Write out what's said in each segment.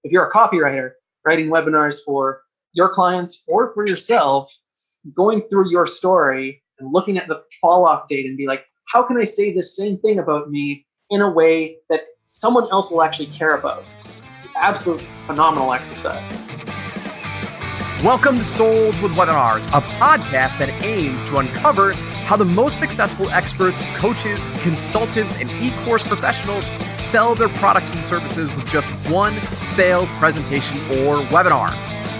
if you're a copywriter writing webinars for your clients or for yourself, going through your story and looking at the fall-off date and be like, how can I say the same thing about me in a way that someone else will actually care about? It's an absolute phenomenal exercise. Welcome to Sold with Webinars, a podcast that aims to uncover how the most successful experts, coaches, consultants, and e-course professionals sell their products and services with just one sales presentation or webinar.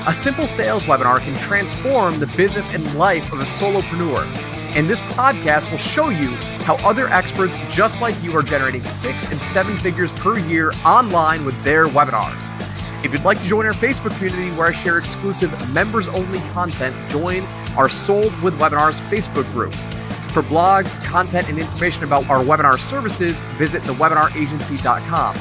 A simple sales webinar can transform the business and life of a solopreneur. And this podcast will show you how other experts just like you are generating 6 and 7 figures per year online with their webinars. If you'd like to join our Facebook community where I share exclusive members-only content, join our Sold with Webinars Facebook group. For blogs, content, and information about our webinar services, visit thewebinaragency.com.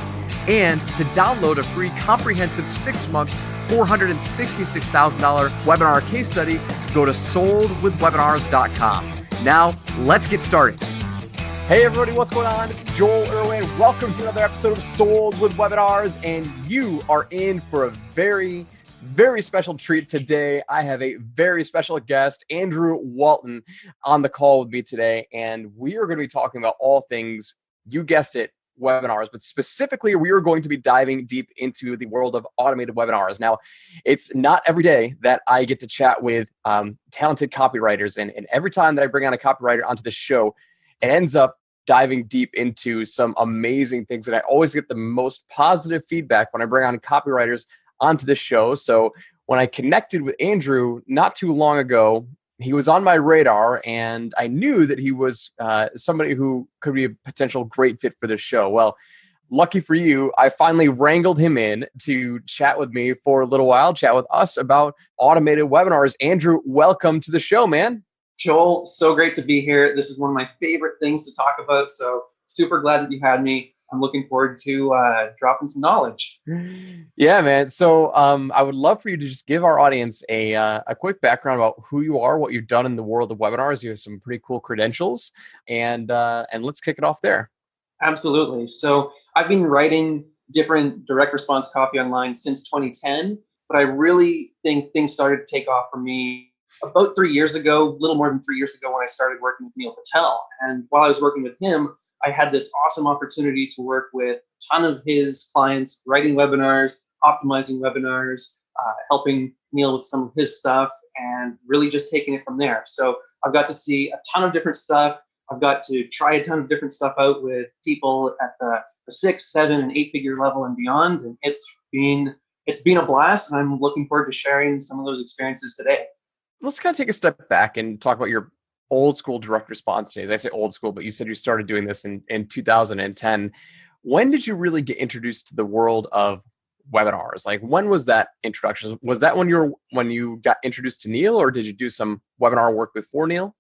And to download a free comprehensive 6-month, $466,000 webinar case study, go to soldwithwebinars.com. Now, let's get started. Hey everybody, what's going on? It's Joel Irwin. Welcome to another episode of Sold with Webinars, and you are in for a very, very special treat today. I have a very special guest, Andrew Walton, on the call with me today, and we are going to be talking about all things, you guessed it, webinars, but specifically we are going to be diving deep into the world of automated webinars. Now, it's not every day that I get to chat with talented copywriters, and every time that I bring on a copywriter onto the show, it ends up diving deep into some amazing things. And I always get the most positive feedback when I bring on copywriters onto the show. So when I connected with Andrew not too long ago, he was on my radar and I knew that he was somebody who could be a potential great fit for this show. Well, lucky for you, I finally wrangled him in to chat with me for a little while, chat with us about automated webinars. Andrew, welcome to the show, man. Joel, so great to be here. This is one of my favorite things to talk about. So super glad that you had me. I'm looking forward to dropping some knowledge. Yeah, man. So I would love for you to just give our audience a quick background about who you are, what you've done in the world of webinars. You have some pretty cool credentials, and let's kick it off there. Absolutely. So I've been writing different direct response copy online since 2010, but I really think things started to take off for me about 3 years ago, a little more than 3 years ago, when I started working with Neil Patel. And while I was working with him, I had this awesome opportunity to work with a ton of his clients, writing webinars, optimizing webinars, helping Neil with some of his stuff, and really just taking it from there. So I've got to see a ton of different stuff. I've got to try a ton of different stuff out with people at the 6, 7, and 8-figure level and beyond. And it's been a blast, and I'm looking forward to sharing some of those experiences today. Let's kind of take a step back and talk about your old school direct response days. I say old school, but you said you started doing this in 2010. When did you really get introduced to the world of webinars? Like, when was that introduction? Was that when you got introduced to Neil, or did you do some webinar work before Neil?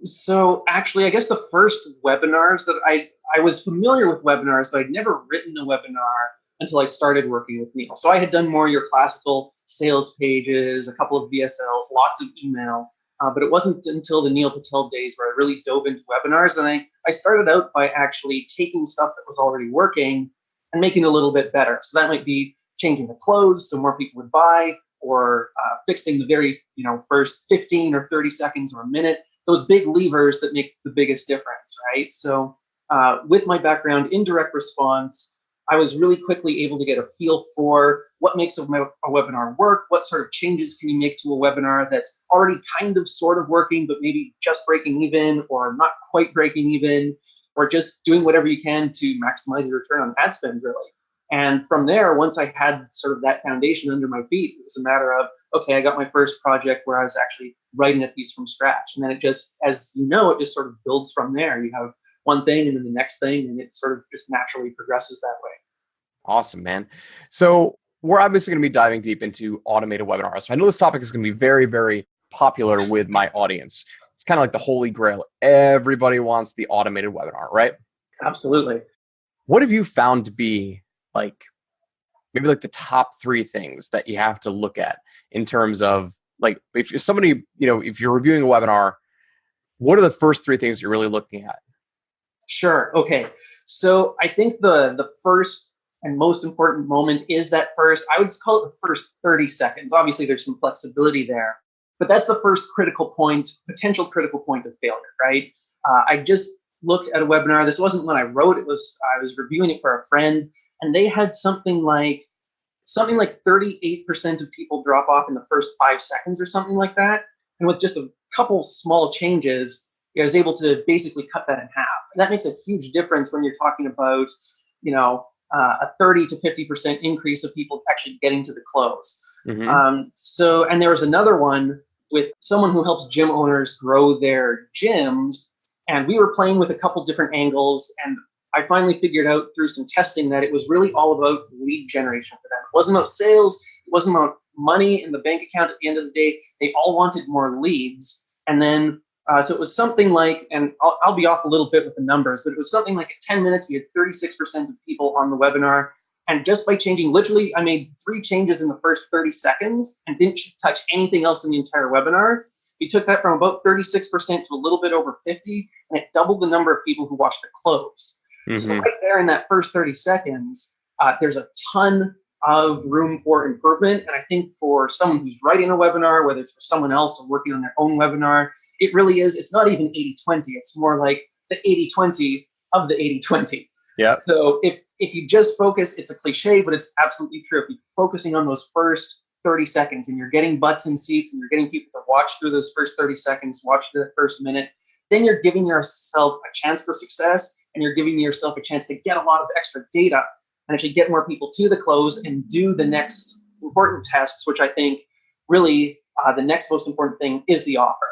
So actually, I guess the first webinars that I was familiar with webinars, but I'd never written a webinar until I started working with Neil. So I had done more of your classical sales pages, a couple of VSLs, lots of email, but it wasn't until the Neil Patel days where I really dove into webinars. And I started out by actually taking stuff that was already working and making it a little bit better. So that might be changing the close so more people would buy, or fixing the very first 15 or 30 seconds or a minute, those big levers that make the biggest difference, right? So with my background in direct response, I was really quickly able to get a feel for what makes a webinar work, what sort of changes can you make to a webinar that's already kind of sort of working, but maybe just breaking even or not quite breaking even, or just doing whatever you can to maximize your return on ad spend, really. And from there, once I had sort of that foundation under my feet, it was a matter of, okay, I got my first project where I was actually writing a piece from scratch. And then it just, as you know, it just sort of builds from there. You have one thing and then the next thing, and it sort of just naturally progresses that way. Awesome, man. So we're obviously going to be diving deep into automated webinars. So I know this topic is going to be very, very popular with my audience. It's kind of like the holy grail. Everybody wants the automated webinar, right? Absolutely. What have you found to be maybe the top 3 things that you have to look at in terms of, like, if you're somebody, if you're reviewing a webinar, what are the first 3 things you're really looking at? Sure. Okay. So I think the first and most important moment is that first, I would call it the first 30 seconds. Obviously, there's some flexibility there, but that's the first critical point, potential critical point of failure, right? I just looked at a webinar. This wasn't one I wrote. I was reviewing it for a friend, and they had something like 38% of people drop off in the first 5 seconds or something like that. And with just a couple small changes, I was able to basically cut that in half. And that makes a huge difference when you're talking about, a 30 to 50% increase of people actually getting to the close. And there was another one with someone who helps gym owners grow their gyms. And we were playing with a couple different angles. And I finally figured out through some testing that it was really all about lead generation for them. It wasn't about sales. It wasn't about money in the bank account at the end of the day. They all wanted more leads. And then, so it was something like, and I'll be off a little bit with the numbers, but it was something like at 10 minutes, we had 36% of people on the webinar. And just by changing, literally, I made 3 changes in the first 30 seconds and didn't touch anything else in the entire webinar. We took that from about 36% to a little bit over 50, and it doubled the number of people who watched the close. So right there in that first 30 seconds, there's a ton of room for improvement. And I think for someone who's writing a webinar, whether it's for someone else or working on their own webinar, it really is, it's not even 80-20. It's more like the 80-20 of the 80-20. Yeah. So if you just focus, it's a cliche, but it's absolutely true. If you're focusing on those first 30 seconds and you're getting butts in seats and you're getting people to watch through those first 30 seconds, watch the first minute, then you're giving yourself a chance for success, and you're giving yourself a chance to get a lot of extra data and actually get more people to the close and do the next important tests, which I think really the next most important thing is the offer.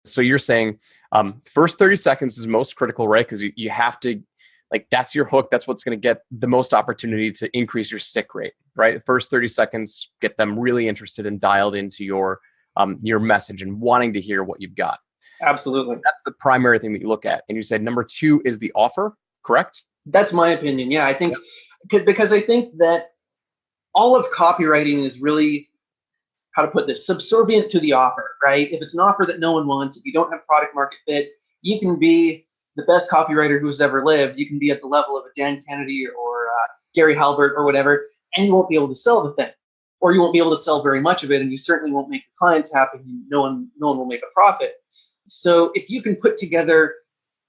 So you're saying first 30 seconds is most critical, right? Because you have to, like, that's your hook. That's what's going to get the most opportunity to increase your stick rate, right? First 30 seconds, get them really interested and dialed into your message and wanting to hear what you've got. Absolutely. That's the primary thing that you look at. And you said number 2 is the offer, correct? That's my opinion. Yeah, I think because I think that all of copywriting is really, how to put this, subservient to the offer, right? If it's an offer that no one wants, if you don't have product market fit, you can be the best copywriter who's ever lived. You can be at the level of a Dan Kennedy or Gary Halbert or whatever, and you won't be able to sell the thing, or you won't be able to sell very much of it, and you certainly won't make your clients happy. No one will make a profit. So if you can put together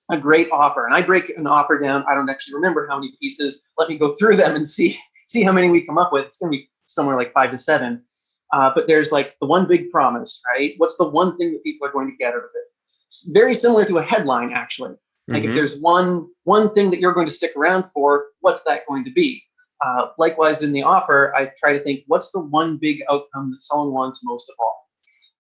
a great offer, and I break an offer down, I don't actually remember how many pieces. Let me go through them and see how many we come up with. It's going to be somewhere like 5 to 7. But there's like the one big promise, right? What's the one thing that people are going to get out of it? It's very similar to a headline, actually. Like if there's one thing that you're going to stick around for, what's that going to be? Likewise, in the offer, I try to think, what's the one big outcome that someone wants most of all?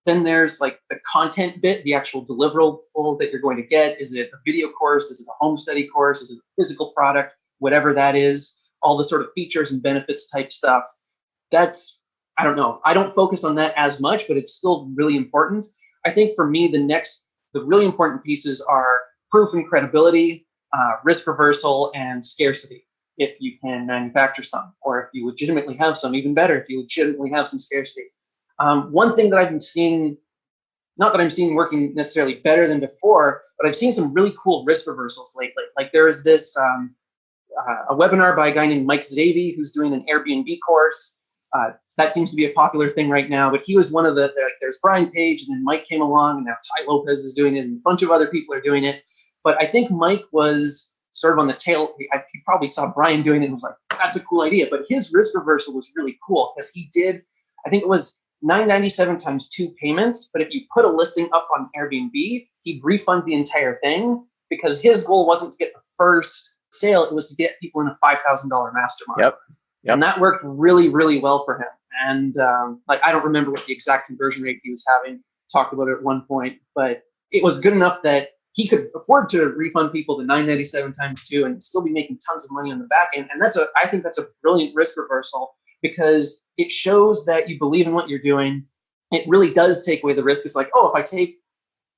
Then there's like the content bit, the actual deliverable that you're going to get. Is it a video course? Is it a home study course? Is it a physical product? Whatever that is, all the sort of features and benefits type stuff. That's, I don't know. I don't focus on that as much, but it's still really important. I think for me, the really important pieces are proof and credibility, risk reversal, and scarcity. If you can manufacture some, or if you legitimately have some, even better, if you legitimately have some scarcity. One thing that I've been seeing, not that I'm seeing working necessarily better than before, but I've seen some really cool risk reversals lately. Like there is this a webinar by a guy named Mike Zavy who's doing an Airbnb course. That seems to be a popular thing right now, but he was one of there's Brian Page, and then Mike came along, and now Ty Lopez is doing it, and a bunch of other people are doing it. But I think Mike was sort of on the tail. He probably saw Brian doing it and was like, that's a cool idea. But his risk reversal was really cool because he did, I think it was $9.97 times 2 payments. But if you put a listing up on Airbnb, he'd refund the entire thing because his goal wasn't to get the first sale. It was to get people in a $5,000 mastermind. Yep. And that worked really, really well for him. And I don't remember what the exact conversion rate he was having, talked about it at one point, but it was good enough that he could afford to refund people the $9.97 times 2 and still be making tons of money on the back end. And I think that's a brilliant risk reversal because it shows that you believe in what you're doing. It really does take away the risk. It's like, oh, if I take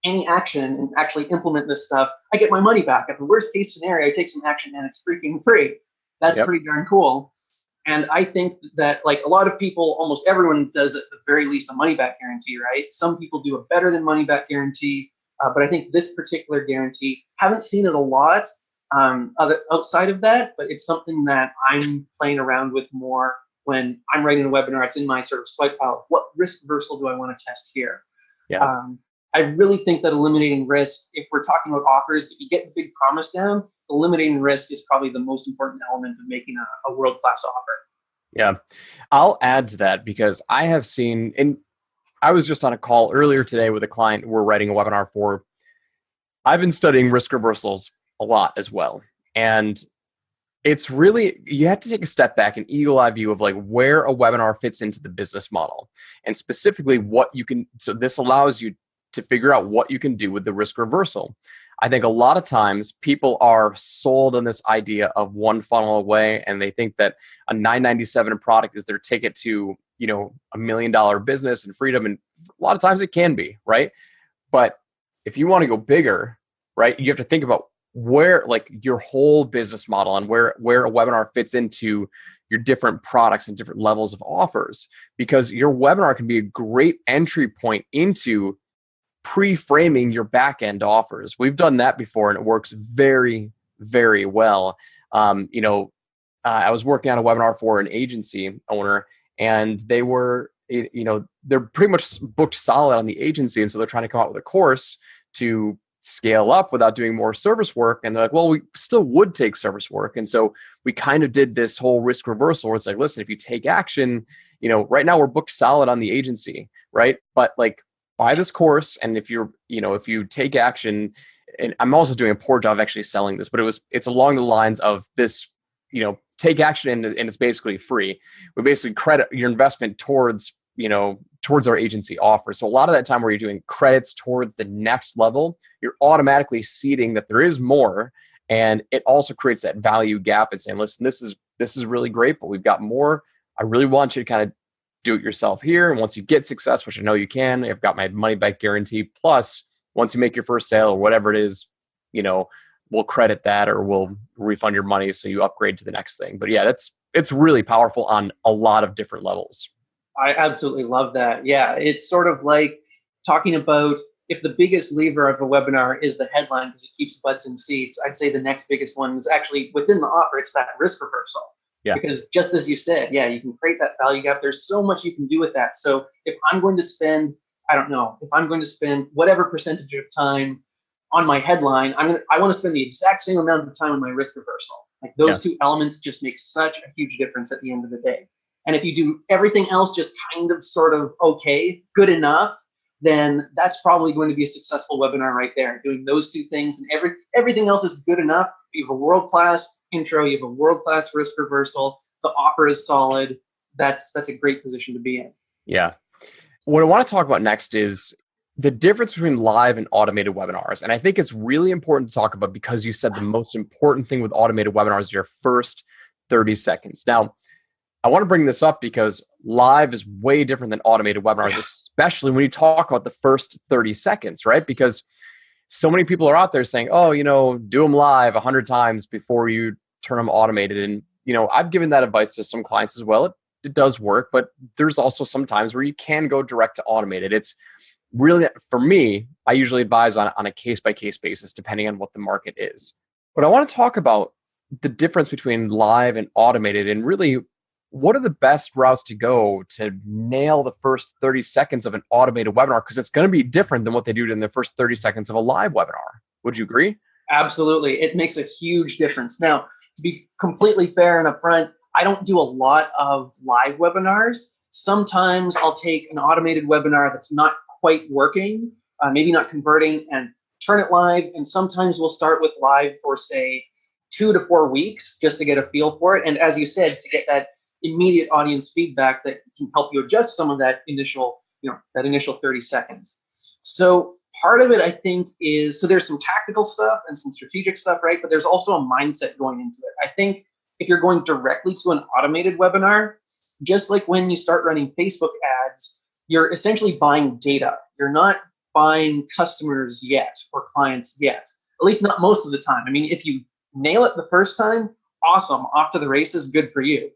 any action and actually implement this stuff, I get my money back. At the worst case scenario, I take some action and it's freaking free. That's pretty darn cool. And I think that like a lot of people, almost everyone does at the very least a money back guarantee, right? Some people do a better than money back guarantee. But I think this particular guarantee, haven't seen it a lot, outside of that, but it's something that I'm playing around with more when I'm writing a webinar. It's in my sort of swipe file. What risk reversal do I want to test here? Yeah. I really think that eliminating risk, if we're talking about offers, if you get the big promise down, eliminating risk is probably the most important element of making a world-class offer. Yeah. I'll add to that because I have seen, and I was just on a call earlier today with a client we're writing a webinar for. I've been studying risk reversals a lot as well. And it's really, you have to take a step back, an eagle eye view of like where a webinar fits into the business model and specifically what you can, so this allows you to figure out what you can do with the risk reversal. I think a lot of times people are sold on this idea of one funnel away, and they think that a $9.97 product is their ticket to, $1 million business and freedom. And a lot of times it can be, right? But if you want to go bigger, right, you have to think about where like your whole business model and where a webinar fits into your different products and different levels of offers, because your webinar can be a great entry point into pre-framing your back-end offers. We've done that before and it works very, very well. I was working on a webinar for an agency owner, and they were, they're pretty much booked solid on the agency. And so they're trying to come out with a course to scale up without doing more service work. And they're like, well, we still would take service work. And so we kind of did this whole risk reversal where it's like, listen, if you take action, right now we're booked solid on the agency, right? But like, buy this course. And if you take action, and I'm also doing a poor job of actually selling this, but it's along the lines of this, take action and it's basically free. We basically credit your investment towards our agency offer. So a lot of that time where you're doing credits towards the next level, you're automatically seeding that there is more. And it also creates that value gap and saying, listen, this is really great, but we've got more. I really want you to kind of do it yourself here. And once you get success, which I know you can, I've got my money back guarantee. Plus, once you make your first sale or whatever it is, we'll credit that or we'll refund your money so you upgrade to the next thing. But yeah, it's really powerful on a lot of different levels. I absolutely love that. Yeah, it's sort of like talking about if the biggest lever of a webinar is the headline because it keeps butts in seats, I'd say the next biggest one is actually within the offer. It's that risk reversal. Yeah. Because just as you said, yeah, you can create that value gap. There's so much you can do with that. So if I'm going to spend, whatever percentage of time on my headline, I want to spend the exact same amount of time on my risk reversal. Like those two elements just make such a huge difference at the end of the day. And if you do everything else just kind of sort of okay, good enough, then that's probably going to be a successful webinar right there. Doing those two things and everything else is good enough. You have a world-class intro, you have a world-class risk reversal, the offer is solid. That's a great position to be in. Yeah. What I want to talk about next is the difference between live and automated webinars. And I think it's really important to talk about because you said the most important thing with automated webinars is your first 30 seconds. Now, I want to bring this up because live is way different than automated webinars, especially when you talk about the first 30 seconds, right? Because so many people are out there saying, oh, do them live 100 times before you turn them automated. And, I've given that advice to some clients as well. It does work, but there's also some times where you can go direct to automated. It's really, for me, I usually advise on a case-by-case basis, depending on what the market is. But I want to talk about the difference between live and automated and really what are the best routes to go to nail the first 30 seconds of an automated webinar? Because it's going to be different than what they do in the first 30 seconds of a live webinar. Would you agree? Absolutely. It makes a huge difference. Now, to be completely fair and upfront, I don't do a lot of live webinars. Sometimes I'll take an automated webinar that's not quite working, maybe not converting, and turn it live. And sometimes we'll start with live for, say, 2 to 4 weeks just to get a feel for it. And as you said, to get that immediate audience feedback that can help you adjust some of that initial 30 seconds. So part of it, I think, is, so there's some tactical stuff and some strategic stuff, right? But there's also a mindset going into it. I think if you're going directly to an automated webinar, just like when you start running Facebook ads, you're essentially buying data. You're not buying customers yet or clients yet, at least not most of the time. I mean, if you nail it the first time, awesome, off to the races, good for you.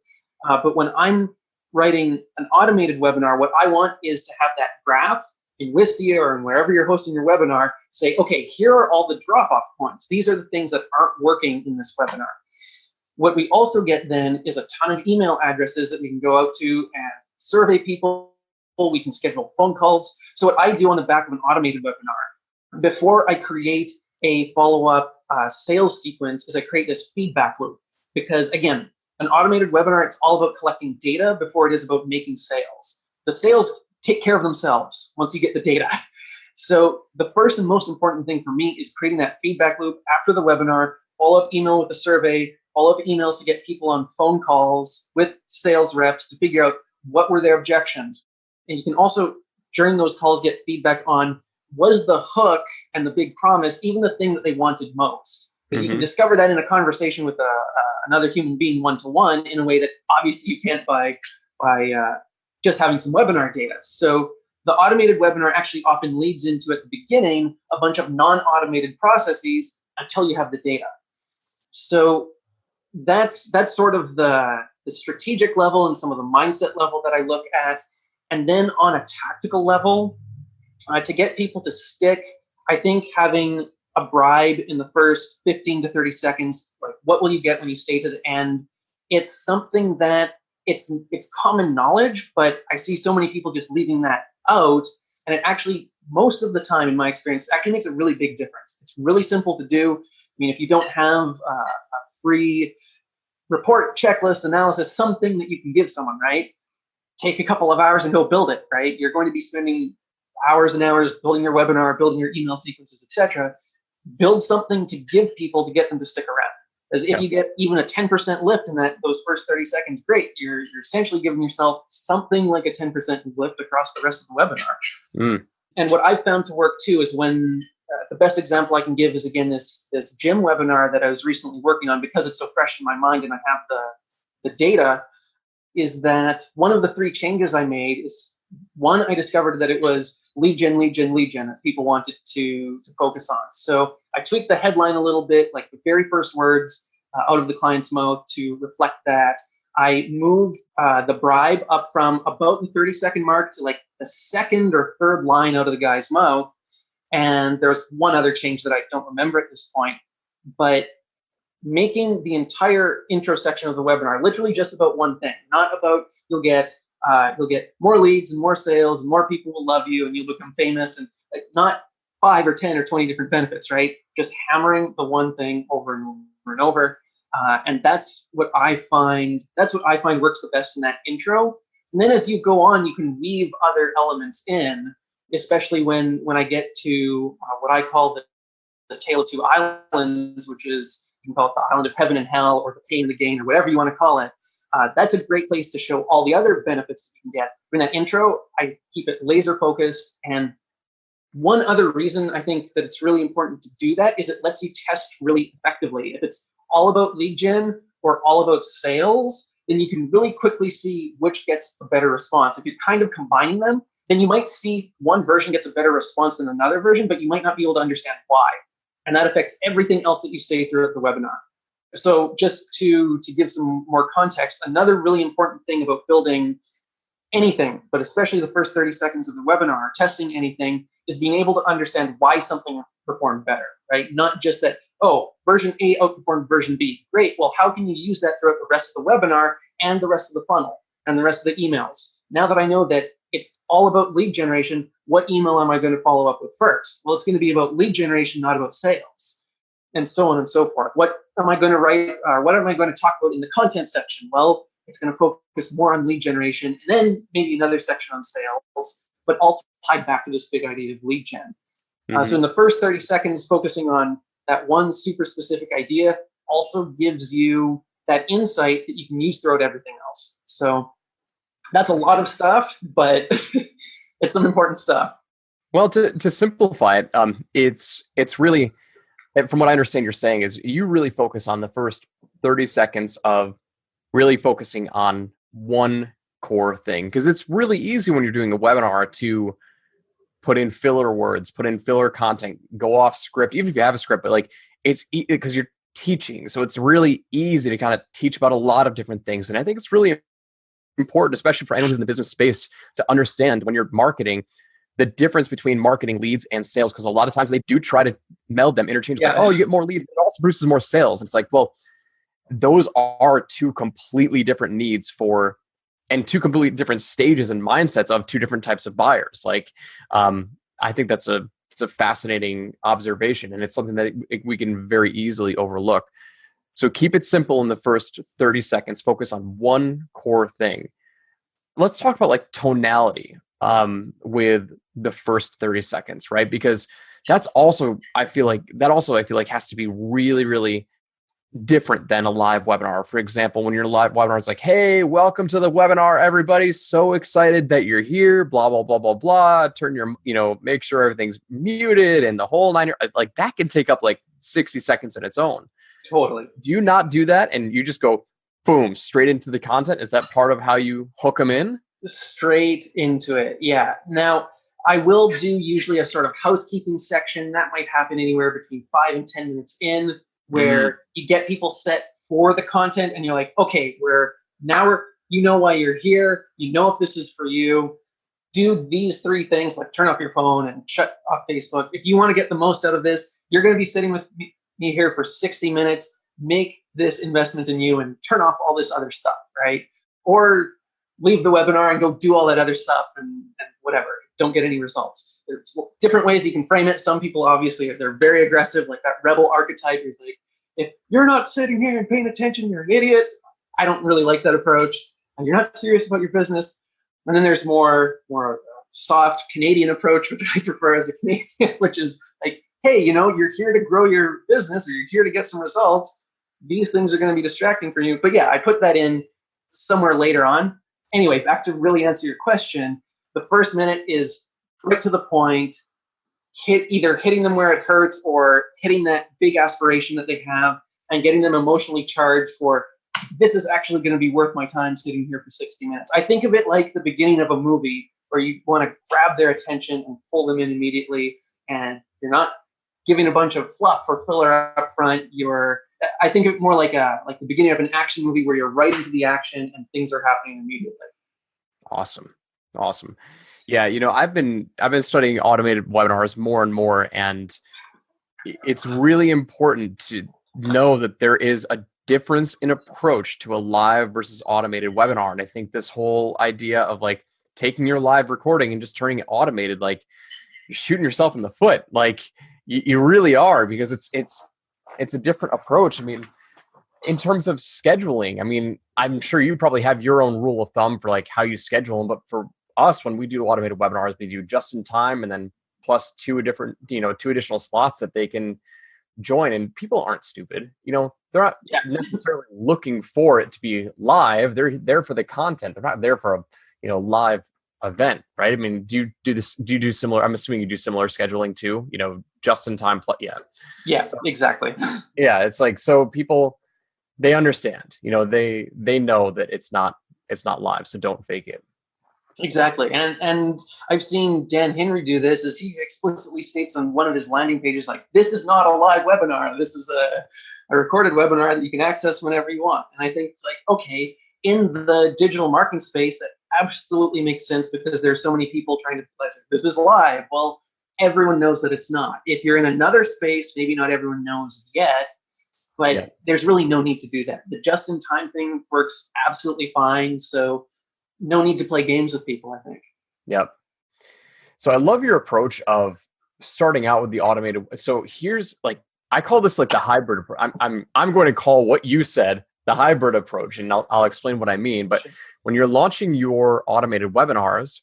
But when I'm writing an automated webinar, what I want is to have that graph in Wistia or in wherever you're hosting your webinar, say, okay, here are all the drop-off points. These are the things that aren't working in this webinar. What we also get then is a ton of email addresses that we can go out to and survey people. We can schedule phone calls. So what I do on the back of an automated webinar, before I create a follow-up sales sequence, is I create this feedback loop. Because again, an automated webinar, it's all about collecting data before it is about making sales. The sales take care of themselves once you get the data. So the first and most important thing for me is creating that feedback loop after the webinar, follow-up email with the survey, follow-up emails to get people on phone calls with sales reps to figure out what were their objections. And you can also, during those calls, get feedback on, was the hook and the big promise even the thing that they wanted most? Because you can discover that in a conversation with another human being one-to-one in a way that obviously you can't by just having some webinar data. So the automated webinar actually often leads into, at the beginning, a bunch of non-automated processes until you have the data. So that's sort of the strategic level and some of the mindset level that I look at. And then on a tactical level, to get people to stick, I think having a bribe in the first 15 to 30 seconds, like what will you get when you stay to the end? It's something that it's common knowledge, but I see so many people just leaving that out. And it actually, most of the time in my experience, actually makes a really big difference. It's really simple to do. I mean, if you don't have a free report, checklist, analysis, something that you can give someone, right? Take a couple of hours and go build it, right? You're going to be spending hours and hours building your webinar, building your email sequences, etc. Build something to give people to get them to stick around. As if you get even a 10% lift in those first 30 seconds, great. You're essentially giving yourself something like a 10% lift across the rest of the webinar. And what I've found to work too is when the best example I can give is, again, this gym webinar that I was recently working on, because it's so fresh in my mind and I have the data, is that one of the 3 changes I made is, one, I discovered that it was lead gen that people wanted to focus on. So I tweaked the headline a little bit, like the very first words out of the client's mouth to reflect that. I moved the bribe up from about the 30-second mark to like the second or third line out of the guy's mouth. And there's one other change that I don't remember at this point, but making the entire intro section of the webinar literally just about one thing, not about you'll get more leads and more sales and more people will love you and you'll become famous, and like not 5 or 10 or 20 different benefits, right? Just hammering the one thing over and over and over. And that's what I find works the best in that intro. And then as you go on, you can weave other elements in, especially when I get to what I call the Tale of Two Islands, which is, you can call it the island of heaven and hell, or the pain and the gain, or whatever you want to call it. That's a great place to show all the other benefits that you can get. In that intro, I keep it laser focused. And one other reason I think that it's really important to do that is it lets you test really effectively. If it's all about lead gen or all about sales, then you can really quickly see which gets a better response. If you're kind of combining them, then you might see one version gets a better response than another version, but you might not be able to understand why. And that affects everything else that you say throughout the webinar. So just to give some more context, another really important thing about building anything, but especially the first 30 seconds of the webinar, testing anything, is being able to understand why something performed better, right? Not just that, oh, version A outperformed version B. Great, well, how can you use that throughout the rest of the webinar and the rest of the funnel and the rest of the emails? Now that I know that it's all about lead generation, what email am I going to follow up with first? Well, it's going to be about lead generation, not about sales, and so on and so forth. What am I going to write? What am I going to talk about in the content section? Well, it's going to focus more on lead generation, and then maybe another section on sales, but all tied back to this big idea of lead gen. So in the first 30 seconds, focusing on that one super specific idea also gives you that insight that you can use throughout everything else. So that's a lot of stuff, but it's some important stuff. Well, to simplify it, it's really, from what I understand you're saying, is you really focus on the first 30 seconds of really focusing on one core thing. Because it's really easy when you're doing a webinar to put in filler words, put in filler content, go off script, even if you have a script, but like it's because you're teaching. So it's really easy to kind of teach about a lot of different things. And I think it's really important, especially for anyone who's in the business space, to understand when you're marketing, the difference between marketing leads and sales, because a lot of times they do try to meld them interchangeably. Yeah. Oh, you get more leads, it also produces more sales. It's like, well, those are two completely different needs and two completely different stages and mindsets of two different types of buyers. Like, I think it's a fascinating observation, and it's something that we can very easily overlook. So keep it simple in the first 30 seconds. Focus on one core thing. Let's talk about like tonality with the first 30 seconds, right? Because that's also, I feel like has to be really, really different than a live webinar. For example, when you're live webinar, it's like, hey, welcome to the webinar, everybody. So excited that you're here, blah, blah, blah, blah, blah. Turn your, make sure everything's muted and the whole nine, like that can take up like 60 seconds in its own. Totally. Do you not do that and you just go, boom, straight into the content? Is that part of how you hook them in? Straight into it. Yeah. Now, I will do usually a sort of housekeeping section. That might happen anywhere between 5 and 10 minutes in, where you get people set for the content and you're like, okay, you know why you're here. You know if this is for you. Do these 3 things, like turn off your phone and shut off Facebook. If you want to get the most out of this, you're going to be sitting with me here for 60 minutes. Make this investment in you and turn off all this other stuff, right? Or leave the webinar and go do all that other stuff and whatever. Don't get any results. There's different ways you can frame it. Some people, obviously, they're very aggressive, like that rebel archetype is like, if you're not sitting here and paying attention, you're an idiot. I don't really like that approach. And you're not serious about your business. And then there's more soft Canadian approach, which I prefer as a Canadian, which is like, hey, you're here to grow your business or you're here to get some results. These things are going to be distracting for you. But yeah, I put that in somewhere later on. Anyway, back to really answer your question. The first minute is right to the point, either hitting them where it hurts or hitting that big aspiration that they have and getting them emotionally charged for, this is actually going to be worth my time sitting here for 60 minutes. I think of it like the beginning of a movie where you want to grab their attention and pull them in immediately. And you're not giving a bunch of fluff or filler up front. I think of it more like the beginning of an action movie where you're right into the action and things are happening immediately. Awesome. Yeah, I've been studying automated webinars more and more, and it's really important to know that there is a difference in approach to a live versus automated webinar. And I think this whole idea of like taking your live recording and just turning it automated, like you're shooting yourself in the foot. Like you really are, because it's a different approach. I mean, in terms of scheduling, I mean, I'm sure you probably have your own rule of thumb for like how you schedule them, but for us, when we do automated webinars, we do just in time and then plus two additional slots that they can join. And people aren't stupid. They're not necessarily looking for it to be live. They're there for the content. They're not there for a live event, right? I mean, do you do similar? I'm assuming you do similar scheduling too, just in time. Yeah, so, exactly. Yeah. It's like, so people, they understand, they know that it's not live. So don't fake it. Exactly. And I've seen Dan Henry do this, as he explicitly states on one of his landing pages, like, this is not a live webinar. This is a recorded webinar that you can access whenever you want. And I think it's like, okay, in the digital marketing space, that absolutely makes sense, because there's so many people trying to play, this is live. Well, everyone knows that it's not. If you're in another space, maybe not everyone knows yet, but there's really no need to do that. The just-in-time thing works absolutely fine. So no need to play games with people, I think. Yep. So I love your approach of starting out with the automated. So here's like, I call this like the hybrid approach. I'm going to call what you said the hybrid approach, and I'll explain what I mean. But when you're launching your automated webinars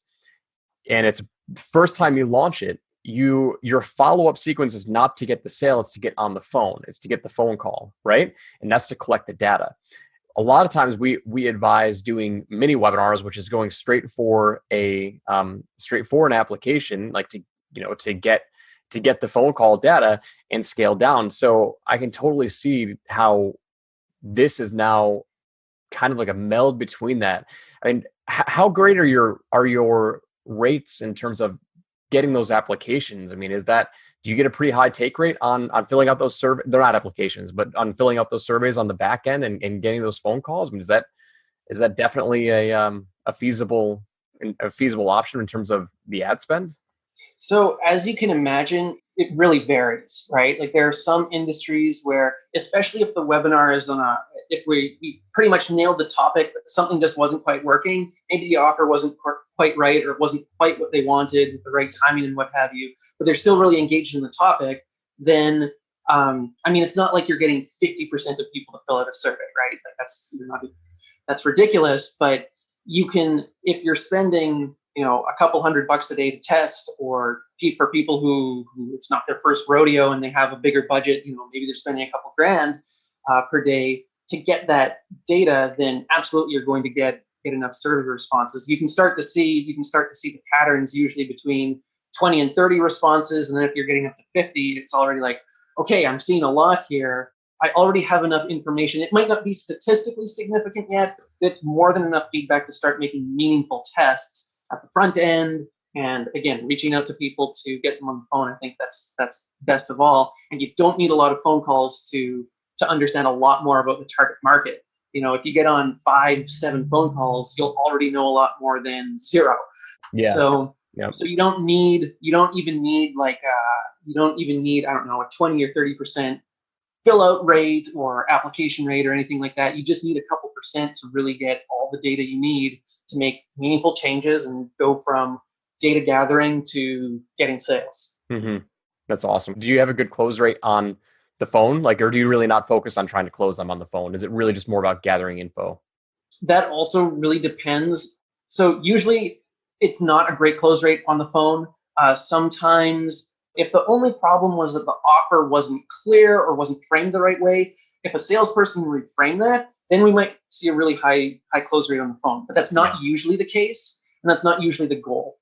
and it's first time you launch it, your follow-up sequence is not to get the sale, it's to get on the phone. It's to get the phone call, right? And that's to collect the data. A lot of times we advise doing mini webinars, which is going straight for an application, like to get the phone call data and scale down. So I can totally see how this is now kind of like a meld between that. I mean, how great are your rates in terms of getting those applications? I mean, do you get a pretty high take rate on filling out those surveys? They're not applications, but on filling out those surveys on the back end and getting those phone calls? I mean, is that definitely a feasible option in terms of the ad spend? So as you can imagine, it really varies, right? Like there are some industries where, especially if the webinar is if we pretty much nailed the topic, but something just wasn't quite working, maybe the offer wasn't quite right, or it wasn't quite what they wanted with the right timing and what have you, but they're still really engaged in the topic, then, I mean, it's not like you're getting 50% of people to fill out a survey, right? Like that's ridiculous, but you can, if you're spending, a couple $100 a day to test, or for people who it's not their first rodeo and they have a bigger budget, maybe they're spending a couple grand per day to get that data, then absolutely you're going to get enough survey responses. You can start to see the patterns usually between 20 and 30 responses, and then if you're getting up to 50, it's already like, okay, I'm seeing a lot here. I already have enough information. It might not be statistically significant yet, but it's more than enough feedback to start making meaningful tests at the front end. And again, reaching out to people to get them on the phone, I think that's best of all. And you don't need a lot of phone calls to understand a lot more about the target market. If you get on 5-7 phone calls, you'll already know a lot more than 0. Yeah. So Yep. so you don't even need I don't know, a 20 or 30% fill out rate or application rate or anything like that. You just need a couple percent to really get all the data you need to make meaningful changes and go from data gathering to getting sales. Mm-hmm. That's awesome. Do you have a good close rate on the phone? Or do you really not focus on trying to close them on the phone? Is it really just more about gathering info? That also really depends. So usually it's not a great close rate on the phone. Sometimes if the only problem was that the offer wasn't clear or wasn't framed the right way, if a salesperson reframed that, then we might see a really high close rate on the phone. But that's not usually the case, and that's not usually the goal.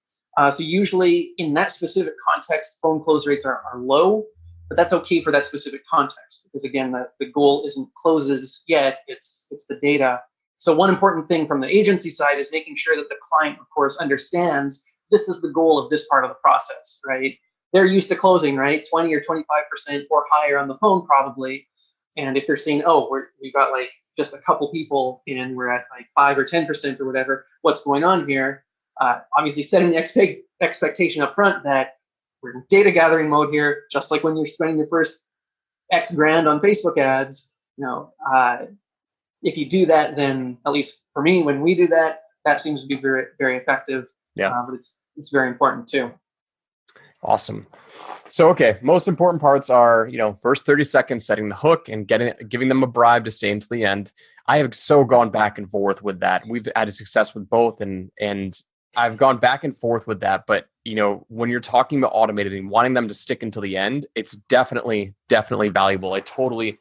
So usually in that specific context, phone close rates are low, but that's okay for that specific context, because again, the goal isn't closes yet, it's the data. So one important thing from the agency side is making sure that the client, of course, understands this is the goal of this part of the process, right? They're used to closing, right? 20 or 25% or higher on the phone probably. And if they're seeing, we've got like just a couple people and we're at like 5 or 10% or whatever, what's going on here? Obviously setting the expectation up front that we're in data gathering mode here, just like when you're spending your first X grand on Facebook ads. If you do that, then at least for me, when we do that, that seems to be very, very effective. Yeah. But it's very important too. Awesome. So, okay, most important parts are, first 30 seconds, setting the hook and giving them a bribe to stay until the end. I have so gone back and forth with that. We've had success with both, and I've gone back and forth with that. But, when you're talking about automated and wanting them to stick until the end, it's definitely valuable. I totally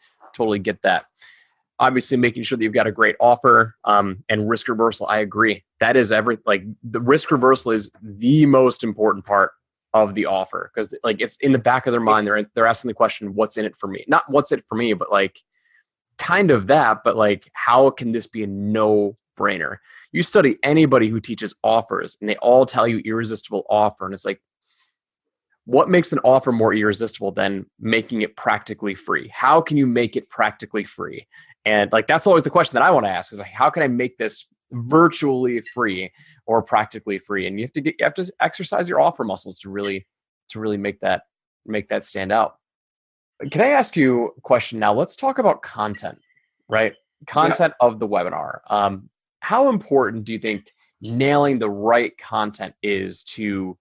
get that. Obviously, making sure that you've got a great offer, and risk reversal. I agree. That is the risk reversal is the most important part of the offer, because it's in the back of their mind. They're asking the question, what's in it for me? Not what's it for me, but kind of that, but how can this be a no-brainer? You study anybody who teaches offers and they all tell you irresistible offer. And it's what makes an offer more irresistible than making it practically free? How can you make it practically free? And that's always the question that I want to ask is how can I make this virtually free or practically free? And you have to exercise your offer muscles to really make that stand out. Can I ask you a question now? Let's talk about content, right? Content of the webinar. How important do you think nailing the right content is to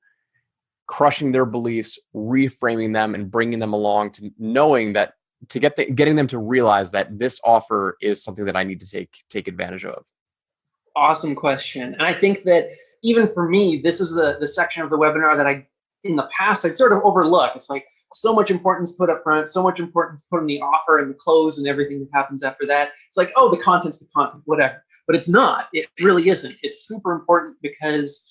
crushing their beliefs, reframing them, and bringing them along to knowing that getting them to realize that this offer is something that I need to take advantage of? Awesome question. And I think that even for me, this is the section of the webinar that in the past, I'd sort of overlook. It's so much importance put up front, so much importance put in the offer and the close and everything that happens after that. It's the content's the content, whatever. But it's not. It really isn't. It's super important because,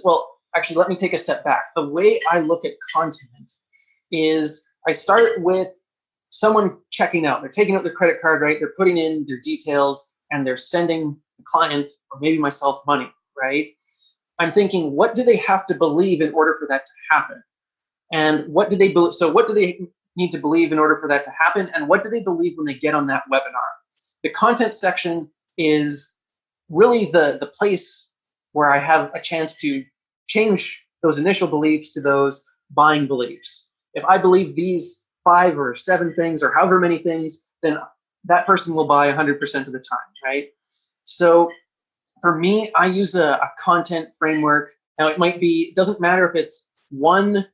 well, actually, let me take a step back. The way I look at content is I start with someone checking out. They're taking out their credit card, right? They're putting in their details and they're sending the client or maybe myself money, right? I'm thinking, what do they have to believe in order for that to happen? And what do they believe? So what do they need to believe in order for that to happen? And what do they believe when they get on that webinar? The content section is really the place where I have a chance to change those initial beliefs to those buying beliefs. If I believe these 5 or 7 things or however many things, then that person will buy 100% of the time, right? So for me, I use a content framework. Now it doesn't matter if it's one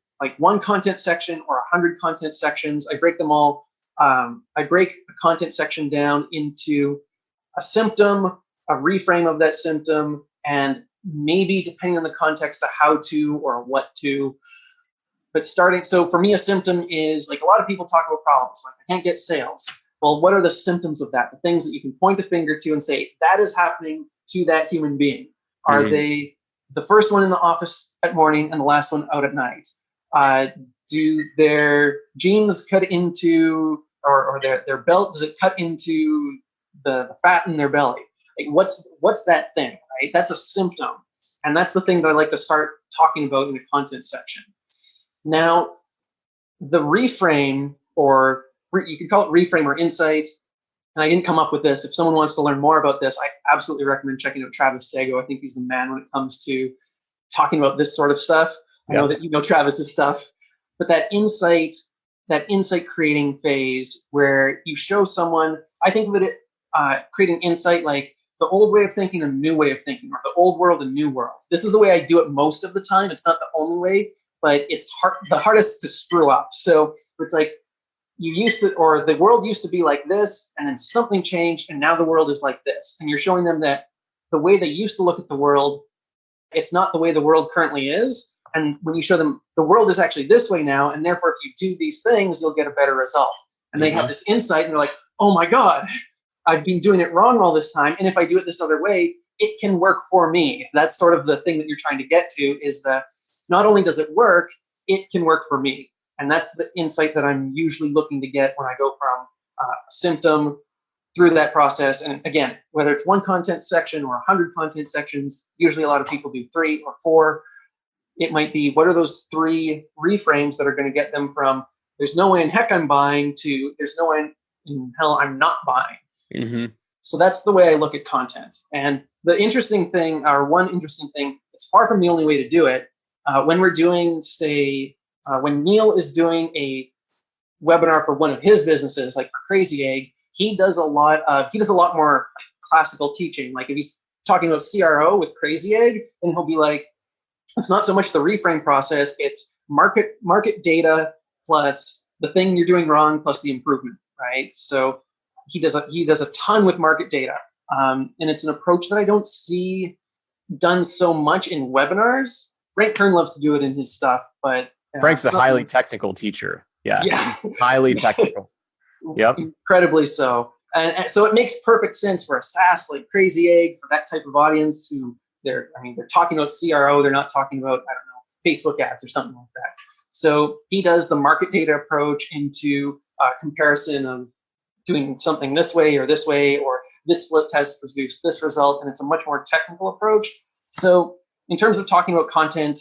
content section or 100 content sections. I break them all. I break a content section down into a symptom, a reframe of that symptom, and maybe depending on the context, a how to or a what to. But so for me, a symptom is like a lot of people talk about problems, like I can't get sales. Well, what are the symptoms of that? The things that you can point a finger to and say, that is happening to that human being. Are they the first one in the office at morning and the last one out at night? Do their jeans cut into, or their belt, does it cut into the fat in their belly? Like what's that thing, right? That's a symptom. And that's the thing that I like to start talking about in the content section. Now, the reframe, or you can call it reframe or insight, and I didn't come up with this. If someone wants to learn more about this, I absolutely recommend checking out Travis Sago. I think he's the man when it comes to talking about this sort of stuff. I know that you know Travis's stuff, but that insight creating phase where you show someone, I think of it creating insight like the old way of thinking and the new way of thinking, or the old world and new world. This is the way I do it most of the time. It's not the only way, but it's the hardest to screw up. So it's like the world used to be like this, and then something changed, and now the world is like this. And you're showing them that the way they used to look at the world, it's not the way the world currently is. And when you show them the world is actually this way now, and therefore if you do these things, you'll get a better result. And they have this insight, and they're like, oh my God, I've been doing it wrong all this time. And if I do it this other way, it can work for me. That's sort of the thing that you're trying to get to, is that not only does it work, it can work for me. And that's the insight that I'm usually looking to get when I go from a symptom through that process. And again, whether it's one content section or 100 content sections, usually a lot of people do 3 or 4. It might be, what are those 3 reframes that are going to get them from there's no way in heck I'm buying to there's no way in hell I'm not buying. So that's the way I look at content. And the interesting thing, or one interesting thing, it's far from the only way to do it. When we're doing, say, when Neil is doing a webinar for one of his businesses, like for Crazy Egg, he does a lot more classical teaching. Like if he's talking about CRO with Crazy Egg, then he'll be like, it's not so much the reframe process, it's market data plus the thing you're doing wrong plus the improvement, right? So he does a ton with market data. And it's an approach that I don't see done so much in webinars. Frank Kern loves to do it in his stuff, but Frank's a highly technical teacher. Yeah. Highly technical. Yep. Incredibly so. And so it makes perfect sense for a SaaS like Crazy Egg, for that type of audience who they're talking about CRO, they're not talking about, I don't know, Facebook ads or something like that. So he does the market data approach into comparison of doing something this way, or this split test produced this result, and it's a much more technical approach. So in terms of talking about content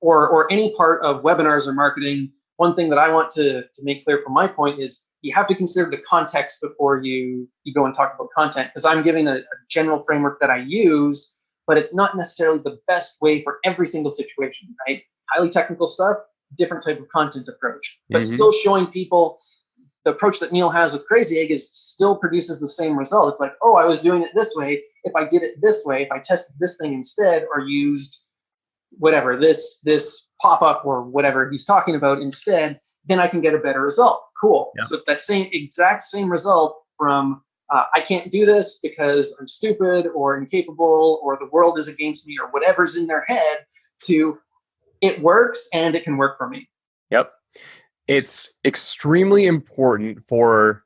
or any part of webinars or marketing, one thing that I want to make clear from my point is you have to consider the context before you go and talk about content, because I'm giving a general framework that I use, but it's not necessarily the best way for every single situation, right? Highly technical stuff, different type of content approach, but still showing people the approach that Neil has with Crazy Egg still produces the same result. It's like, oh, I was doing it this way. If I did it this way, if I tested this thing instead, or used whatever, this pop-up or whatever he's talking about instead, then I can get a better result. Cool. Yeah. So it's that exact same result from I can't do this because I'm stupid or incapable or the world is against me or whatever's in their head, to it works and it can work for me. Yep. It's extremely important for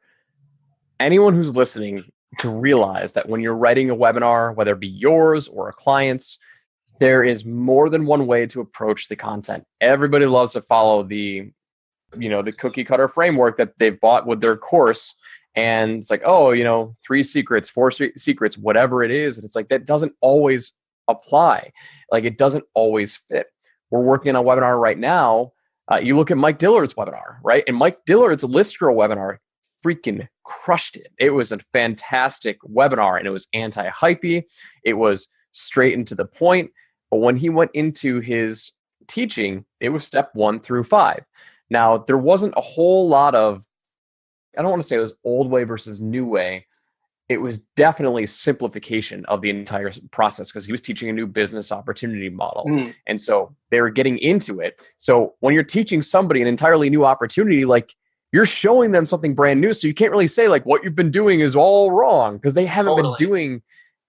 anyone who's listening to realize that when you're writing a webinar, whether it be yours or a client's, there is more than one way to approach the content. Everybody loves to follow the cookie cutter framework that they've bought with their course. And it's like, 3 secrets, 4 secrets, whatever it is. And it's like, that doesn't always apply. Like, it doesn't always fit. We're working on a webinar right now. You look at Mike Dillard's webinar, right? And Mike Dillard's List Grow webinar freaking crushed it. It was a fantastic webinar, and it was anti-hypey. It was straight into the point. But when he went into his teaching, it was step 1 through 5. Now, there wasn't a whole lot of, I don't want to say it was old way versus new way. It was definitely simplification of the entire process because he was teaching a new business opportunity model. Mm. And so they were getting into it. So when you're teaching somebody an entirely new opportunity, like you're showing them something brand new. So you can't really say like what you've been doing is all wrong because they haven't been doing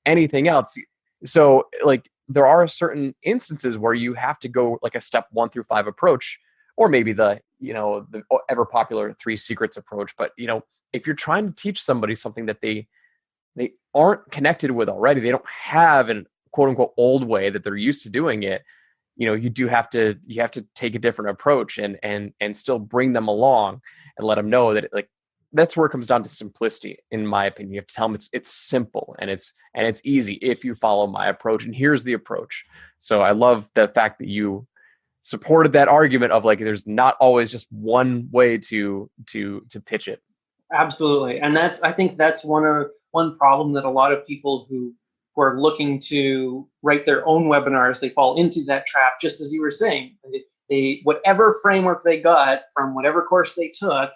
anything else. So like there are certain instances where you have to go like a step 1 through 5 approach, or maybe the ever popular 3 secrets approach. But, if you're trying to teach somebody something that they aren't connected with already, they don't have an quote unquote old way that they're used to doing it, you have to take a different approach and still bring them along and let them know that that's where it comes down to simplicity. In my opinion, you have to tell them it's simple and it's easy if you follow my approach, and here's the approach. So I love the fact that you supported that argument of like, there's not always just one way to pitch it. Absolutely. And I think that's one problem that a lot of people who are looking to write their own webinars, they fall into that trap, just as you were saying. They whatever framework they got from whatever course they took,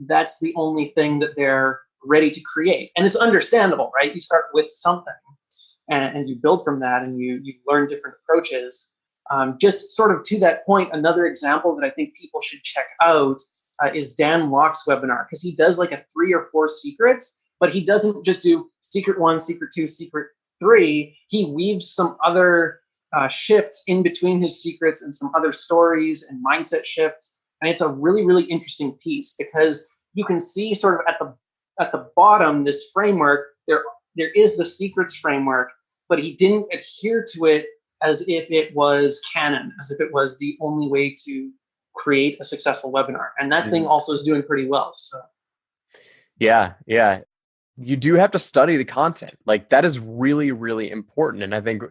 that's the only thing that they're ready to create. And it's understandable, right? You start with something and you build from that, and you learn different approaches. Just sort of to that point, another example that I think people should check out is Dan Locke's webinar, because he does like a 3 or 4 secrets, but he doesn't just do secret 1, secret 2, secret 3. He weaves some other shifts in between his secrets and some other stories and mindset shifts. And it's a really, really interesting piece because you can see sort of at the bottom, this framework, there is the secrets framework, but he didn't adhere to it as if it was canon, as if it was the only way to create a successful webinar. And that thing also is doing pretty well. So yeah. You do have to study the content. Like that is really, really important. And I think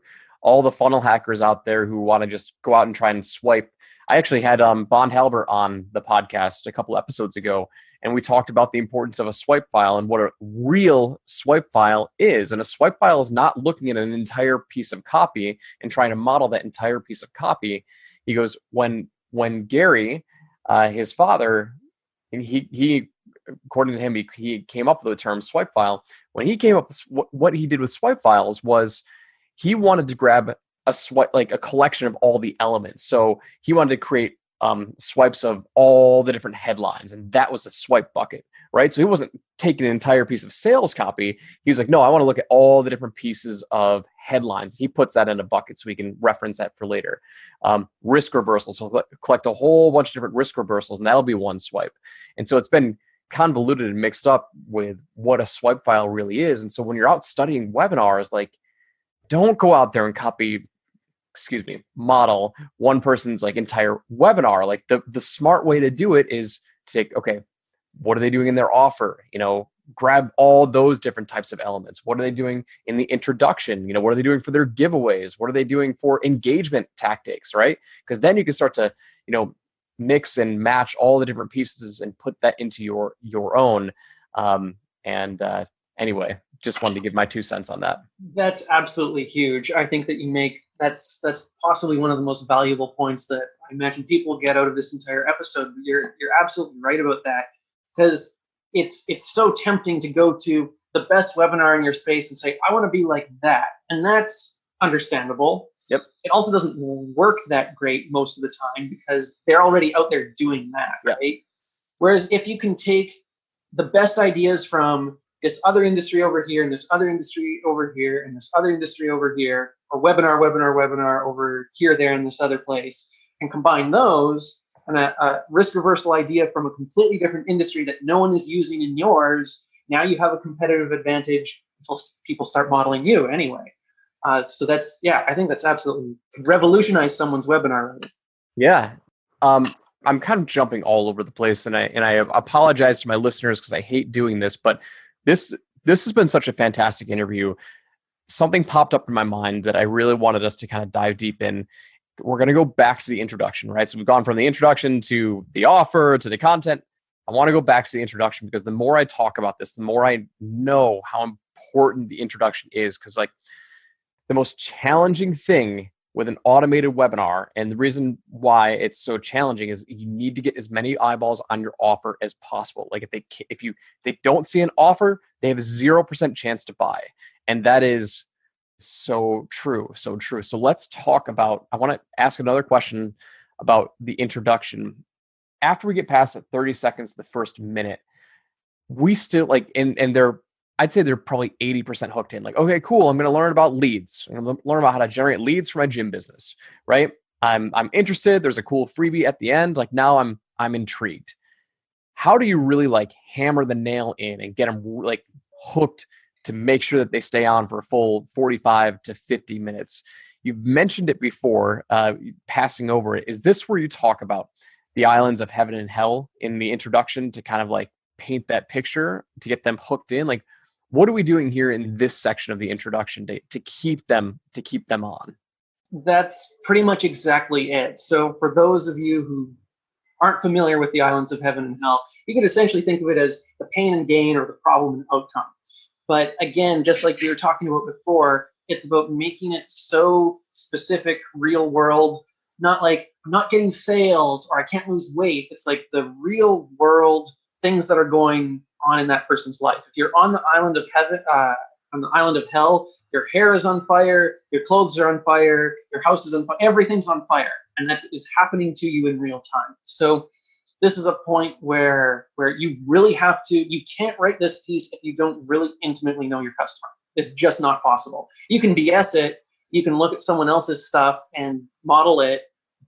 all the funnel hackers out there who want to just go out and try and swipe. I actually had Bond Halbert on the podcast a couple episodes ago, and we talked about the importance of a swipe file and what a real swipe file is. And a swipe file is not looking at an entire piece of copy and trying to model that entire piece of copy. He goes, when Gary, his father, and he according to him, he came up with the term swipe file. When he came up with what he did with swipe files was he wanted to grab a swipe, like a collection of all the elements. So he wanted to create swipes of all the different headlines, and that was a swipe bucket, right? So he wasn't taking an entire piece of sales copy. He was like, no, I want to look at all the different pieces of headlines. He puts that in a bucket so we can reference that for later. Risk reversals. So collect a whole bunch of different risk reversals, and that'll be one swipe. And so it's been convoluted and mixed up with what a swipe file really is. And so when you're out studying webinars, like, don't go out there and model one person's like entire webinar. Like the smart way to do it is to take, okay, what are they doing in their offer? Grab all those different types of elements. What are they doing in the introduction? What are they doing for their giveaways? What are they doing for engagement tactics, right? Because then you can start to, mix and match all the different pieces and put that into your own. Anyway, just wanted to give my 2 cents on that. That's absolutely huge. I think that that's possibly one of the most valuable points that I imagine people get out of this entire episode. You're absolutely right about that, because it's so tempting to go to the best webinar in your space and say, I want to be like that. And that's understandable. Yep. It also doesn't work that great most of the time because they're already out there doing that, right? Yep. Whereas if you can take the best ideas from this other industry over here and this other industry over here and this other industry over here, or webinar over here, there, and this other place, and combine those, and a risk reversal idea from a completely different industry that no one is using in yours, now you have a competitive advantage until people start modeling you anyway. So that's, I think that's absolutely revolutionized someone's webinar. Yeah. I'm kind of jumping all over the place, and I apologize to my listeners because I hate doing this, but this has been such a fantastic interview. Something popped up in my mind that I really wanted us to kind of dive deep in. We're going to go back to the introduction, right? So we've gone from the introduction to the offer to the content. I want to go back to the introduction because the more I talk about this, the more I know how important the introduction is. Because like the most challenging thing with an automated webinar. And the reason why it's so challenging is you need to get as many eyeballs on your offer as possible. Like if they don't see an offer, they have a 0% chance to buy. And that is so true. So true. So let's talk about, I want to ask another question about the introduction. After we get past the 30 seconds, the first minute, we still like, and I'd say they're probably 80% hooked in. Like, okay, cool. I'm going to learn about leads. I'm going to learn about how to generate leads for my gym business, right? I'm interested. There's a cool freebie at the end. Like now I'm intrigued. How do you really like hammer the nail in and get them like hooked to make sure that they stay on for a full 45 to 50 minutes? You've mentioned it before, passing over it. Is this where you talk about the islands of heaven and hell in the introduction to kind of like paint that picture to get them hooked in? Like, what are we doing here in this section of the introduction to keep them on? That's pretty much exactly it. So for those of you who aren't familiar with the islands of heaven and hell, you could essentially think of it as the pain and gain or the problem and outcome. But again, just like we were talking about before, it's about making it so specific, real world, not like I'm not getting sales or I can't lose weight. It's like the real world things that are going on in that person's life. If you're on the island of heaven, on the island of hell, your hair is on fire, your clothes are on fire, your house is on fire, everything's on fire, and that is happening to you in real time. So this is a point where you really have to. You can't write this piece if you don't really intimately know your customer. It's just not possible. You can BS it. You can look at someone else's stuff and model it.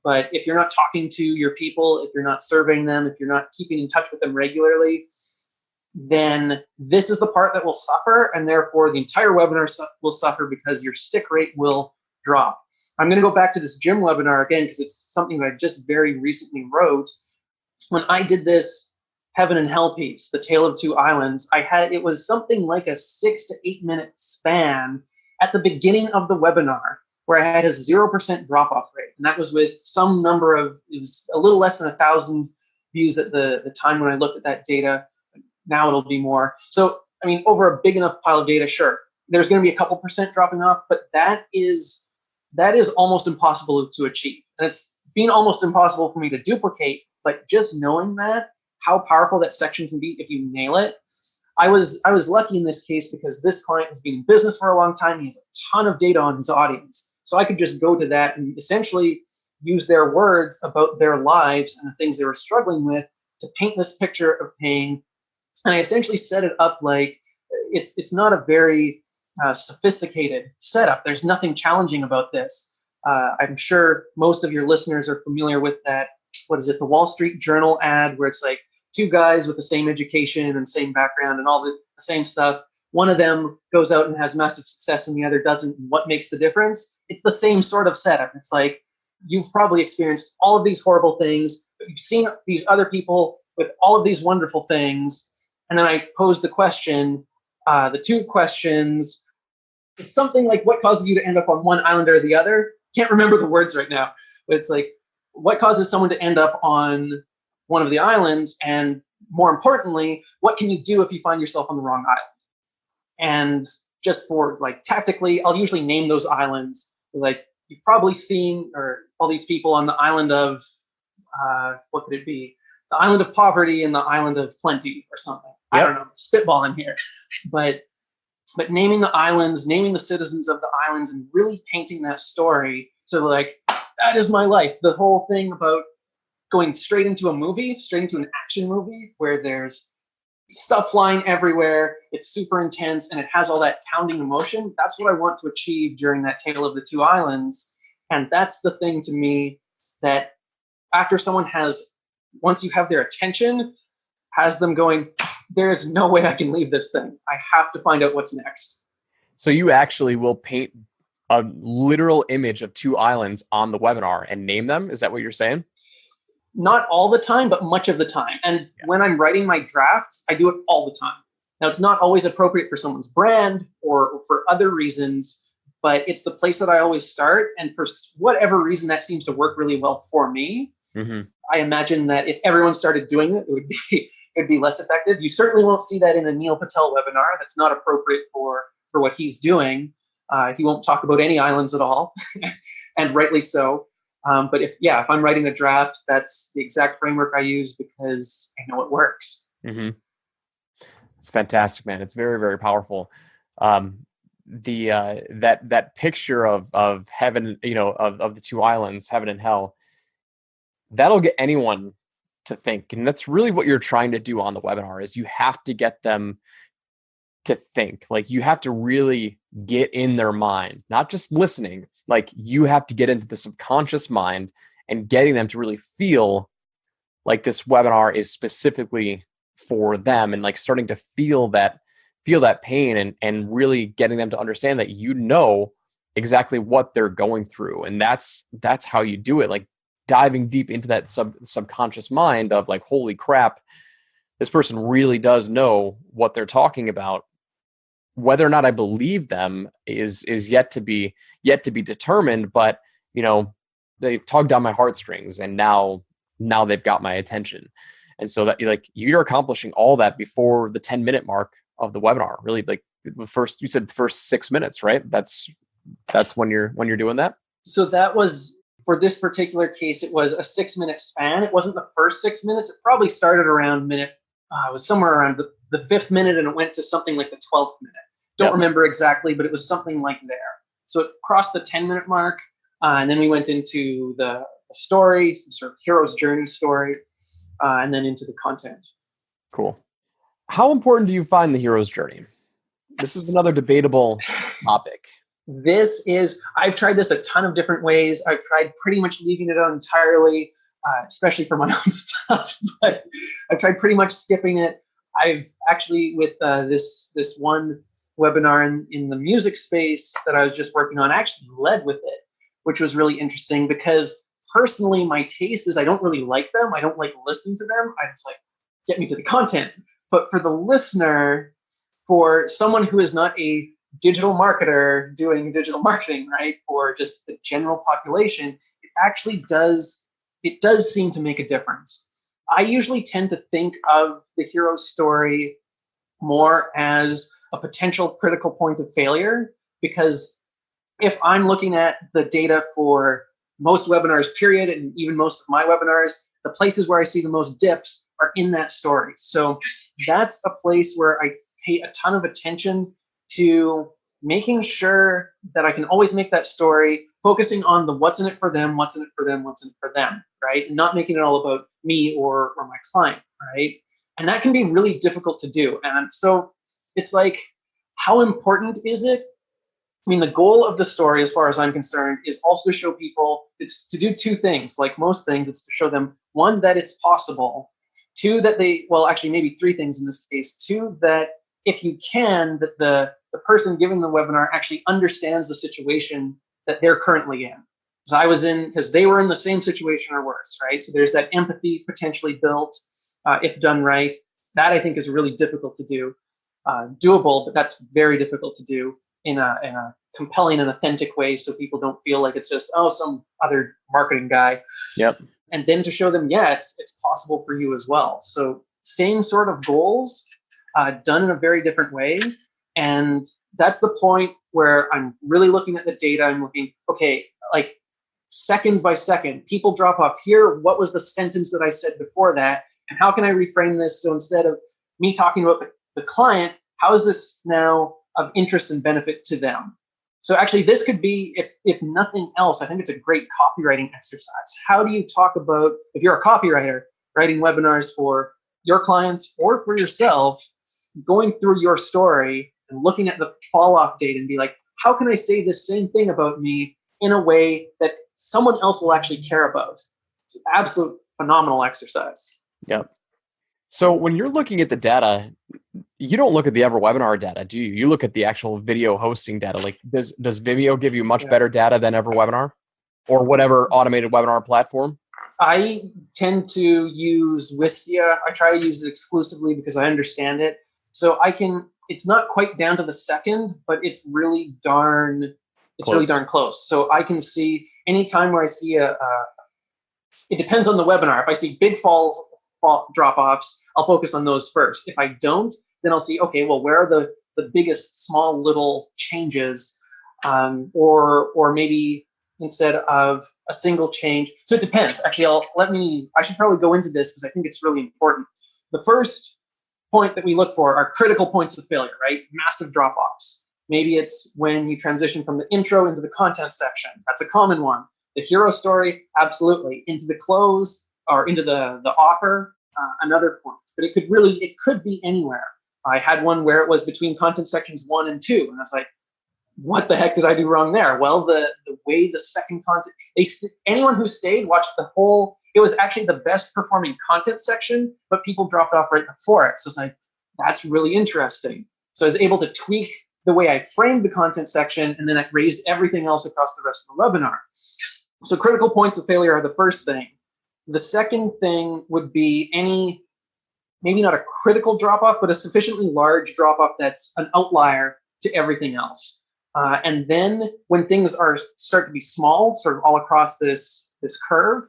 But if you're not talking to your people, if you're not surveying them, if you're not keeping in touch with them regularly, then this is the part that will suffer, and therefore the entire webinar will suffer because your stick rate will drop. I'm going to go back to this gym webinar again because it's something that I just very recently wrote. When I did this heaven and hell piece, the Tale of Two Islands, it was something like a 6 to 8 minute span at the beginning of the webinar where I had a 0% drop-off rate. And that was with some number of, it was a little less than 1,000 views at the time when I looked at that data. Now it'll be more. So, I mean, over a big enough pile of data, sure, there's going to be a couple percent dropping off, but that is almost impossible to achieve. And it's been almost impossible for me to duplicate, but just knowing that, how powerful that section can be if you nail it. I was lucky in this case because this client has been in business for a long time. He has a ton of data on his audience. So I could just go to that and essentially use their words about their lives and the things they were struggling with to paint this picture of pain. And I essentially set it up like it's not a very sophisticated setup. There's nothing challenging about this. I'm sure most of your listeners are familiar with that. What is it? The Wall Street Journal ad where it's like two guys with the same education and same background and all the same stuff. One of them goes out and has massive success and the other doesn't. What makes the difference? It's the same sort of setup. It's like you've probably experienced all of these horrible things, but you've seen these other people with all of these wonderful things. And then I pose the question, the two questions. It's something like, what causes you to end up on one island or the other? Can't remember the words right now, but it's like, what causes someone to end up on one of the islands? And more importantly, what can you do if you find yourself on the wrong island? And just for like tactically, I'll usually name those islands. Like you've probably seen, or all these people on the island of, what could it be? The island of poverty and the island of plenty or something. Yep. I don't know, spitballing here. But naming the islands, naming the citizens of the islands, and really painting that story. So like, that is my life. The whole thing about going straight into a movie, straight into an action movie where there's stuff flying everywhere, it's super intense, and it has all that pounding emotion. That's what I want to achieve during that Tale of the Two Islands. And that's the thing to me that after someone once you have their attention, has them going, there is no way I can leave this thing. I have to find out what's next. So you actually will paint a literal image of two islands on the webinar and name them? Is that what you're saying? Not all the time, but much of the time. And when I'm writing my drafts, I do it all the time. Now, it's not always appropriate for someone's brand or for other reasons, but it's the place that I always start. And for whatever reason, that seems to work really well for me. Mm-hmm. I imagine that if everyone started doing it, it'd be less effective. You certainly won't see that in a Neil Patel webinar. That's not appropriate for what he's doing. He won't talk about any islands at all. and rightly so. But if I'm writing a draft, that's the exact framework I use because I know it works. Mm-hmm. It's fantastic, man. It's very, very powerful. That picture of heaven, of the two islands, heaven and hell, that'll get anyone to think. And that's really what you're trying to do on the webinar is you have to get them to think. Like you have to really get in their mind, not just listening. Like you have to get into the subconscious mind and getting them to really feel like this webinar is specifically for them, and like starting to feel that pain, and really getting them to understand that exactly what they're going through. And that's how you do it. Like diving deep into that subconscious mind of like, holy crap, this person really does know what they're talking about. Whether or not I believe them is yet to be determined, but they tugged on my heartstrings, and now they've got my attention. And so that you're accomplishing all that before the 10-minute mark of the webinar. Really, like you said the first 6 minutes, right? That's when you're doing that. So that was, for this particular case, it was a 6-minute span. It wasn't the first 6 minutes. It probably started around minute, it was somewhere around the 5th minute, and it went to something like the 12th minute. Don't remember exactly, but it was something like there. So it crossed the 10-minute mark, and then we went into the story, some sort of hero's journey story, and then into the content. Cool. How important do you find the hero's journey? This is another debatable topic. I've tried this a ton of different ways. I've tried pretty much leaving it out entirely, especially for my own stuff, but I've tried pretty much skipping it. I've actually, with this one webinar in the music space that I was just working on, I actually led with it, which was really interesting because personally, my taste is I don't really like them. I don't like listening to them. I just like, get me to the content. But for the listener, for someone who is not a digital marketer doing digital marketing, right, or just the general population, it does seem to make a difference. I usually tend to think of the hero's story more as a potential critical point of failure, because if I'm looking at the data for most webinars, period, and even most of my webinars, the places where I see the most dips are in that story. So that's a place where I pay a ton of attention to making sure that I can always make that story focusing on the what's in it for them, what's in it for them, what's in it for them, right? And not making it all about me or my client, right? And that can be really difficult to do. And so it's like, how important is it? I mean, the goal of the story, as far as I'm concerned, is also to show people, it's to do two things. Like most things, it's to show them, one, that it's possible. Two, that actually maybe three things in this case. Two, that if you can, that the person giving the webinar actually understands the situation that they're currently in. Because they were in the same situation or worse, right? So there's that empathy potentially built, if done right. That I think is really difficult to do. Doable, but that's very difficult to do in a compelling and authentic way, so people don't feel like it's just some other marketing guy. Yep. And then to show them, it's possible for you as well. So same sort of goals, done in a very different way. And that's the point where I'm really looking at the data. I'm looking, okay, like second by second, people drop off here. What was the sentence that I said before that? And how can I reframe this? So instead of me talking about the client, how is this now of interest and benefit to them? So actually, this could be, if nothing else, I think it's a great copywriting exercise. How do you talk about, if you're a copywriter, writing webinars for your clients or for yourself, going through your story and looking at the fall-off date and be like, how can I say the same thing about me in a way that someone else will actually care about? It's an absolute phenomenal exercise. Yep. So when you're looking at the data, you don't look at the EverWebinar data, do you? You look at the actual video hosting data. Like, does Vimeo give you much better data than EverWebinar or whatever automated webinar platform? I tend to use Wistia. I try to use it exclusively because I understand it. So it's not quite down to the second, but it's really darn close. So I can see anytime where I see it depends on the webinar. If I see big drop-offs, I'll focus on those first. If I don't, then I'll see, okay, well, where are the biggest small little changes, or maybe instead of a single change. So it depends. Actually, I should probably go into this because I think it's really important. The first point that we look for are critical points of failure, right? Massive drop-offs. Maybe it's when you transition from the intro into the content section. That's a common one. The hero story, absolutely. Into the close or into the offer, another point. But it could be anywhere. I had one where it was between content sections 1 and 2, and I was like, what the heck did I do wrong there? Well, the way the second content, anyone who stayed watched the whole, it was actually the best performing content section, but people dropped off right before it. So it's like, that's really interesting. So I was able to tweak the way I framed the content section, and then I raised everything else across the rest of the webinar. So critical points of failure are the first thing. The second thing would be any, maybe not a critical drop-off, but a sufficiently large drop-off that's an outlier to everything else. And then when things start to be small, sort of all across this curve,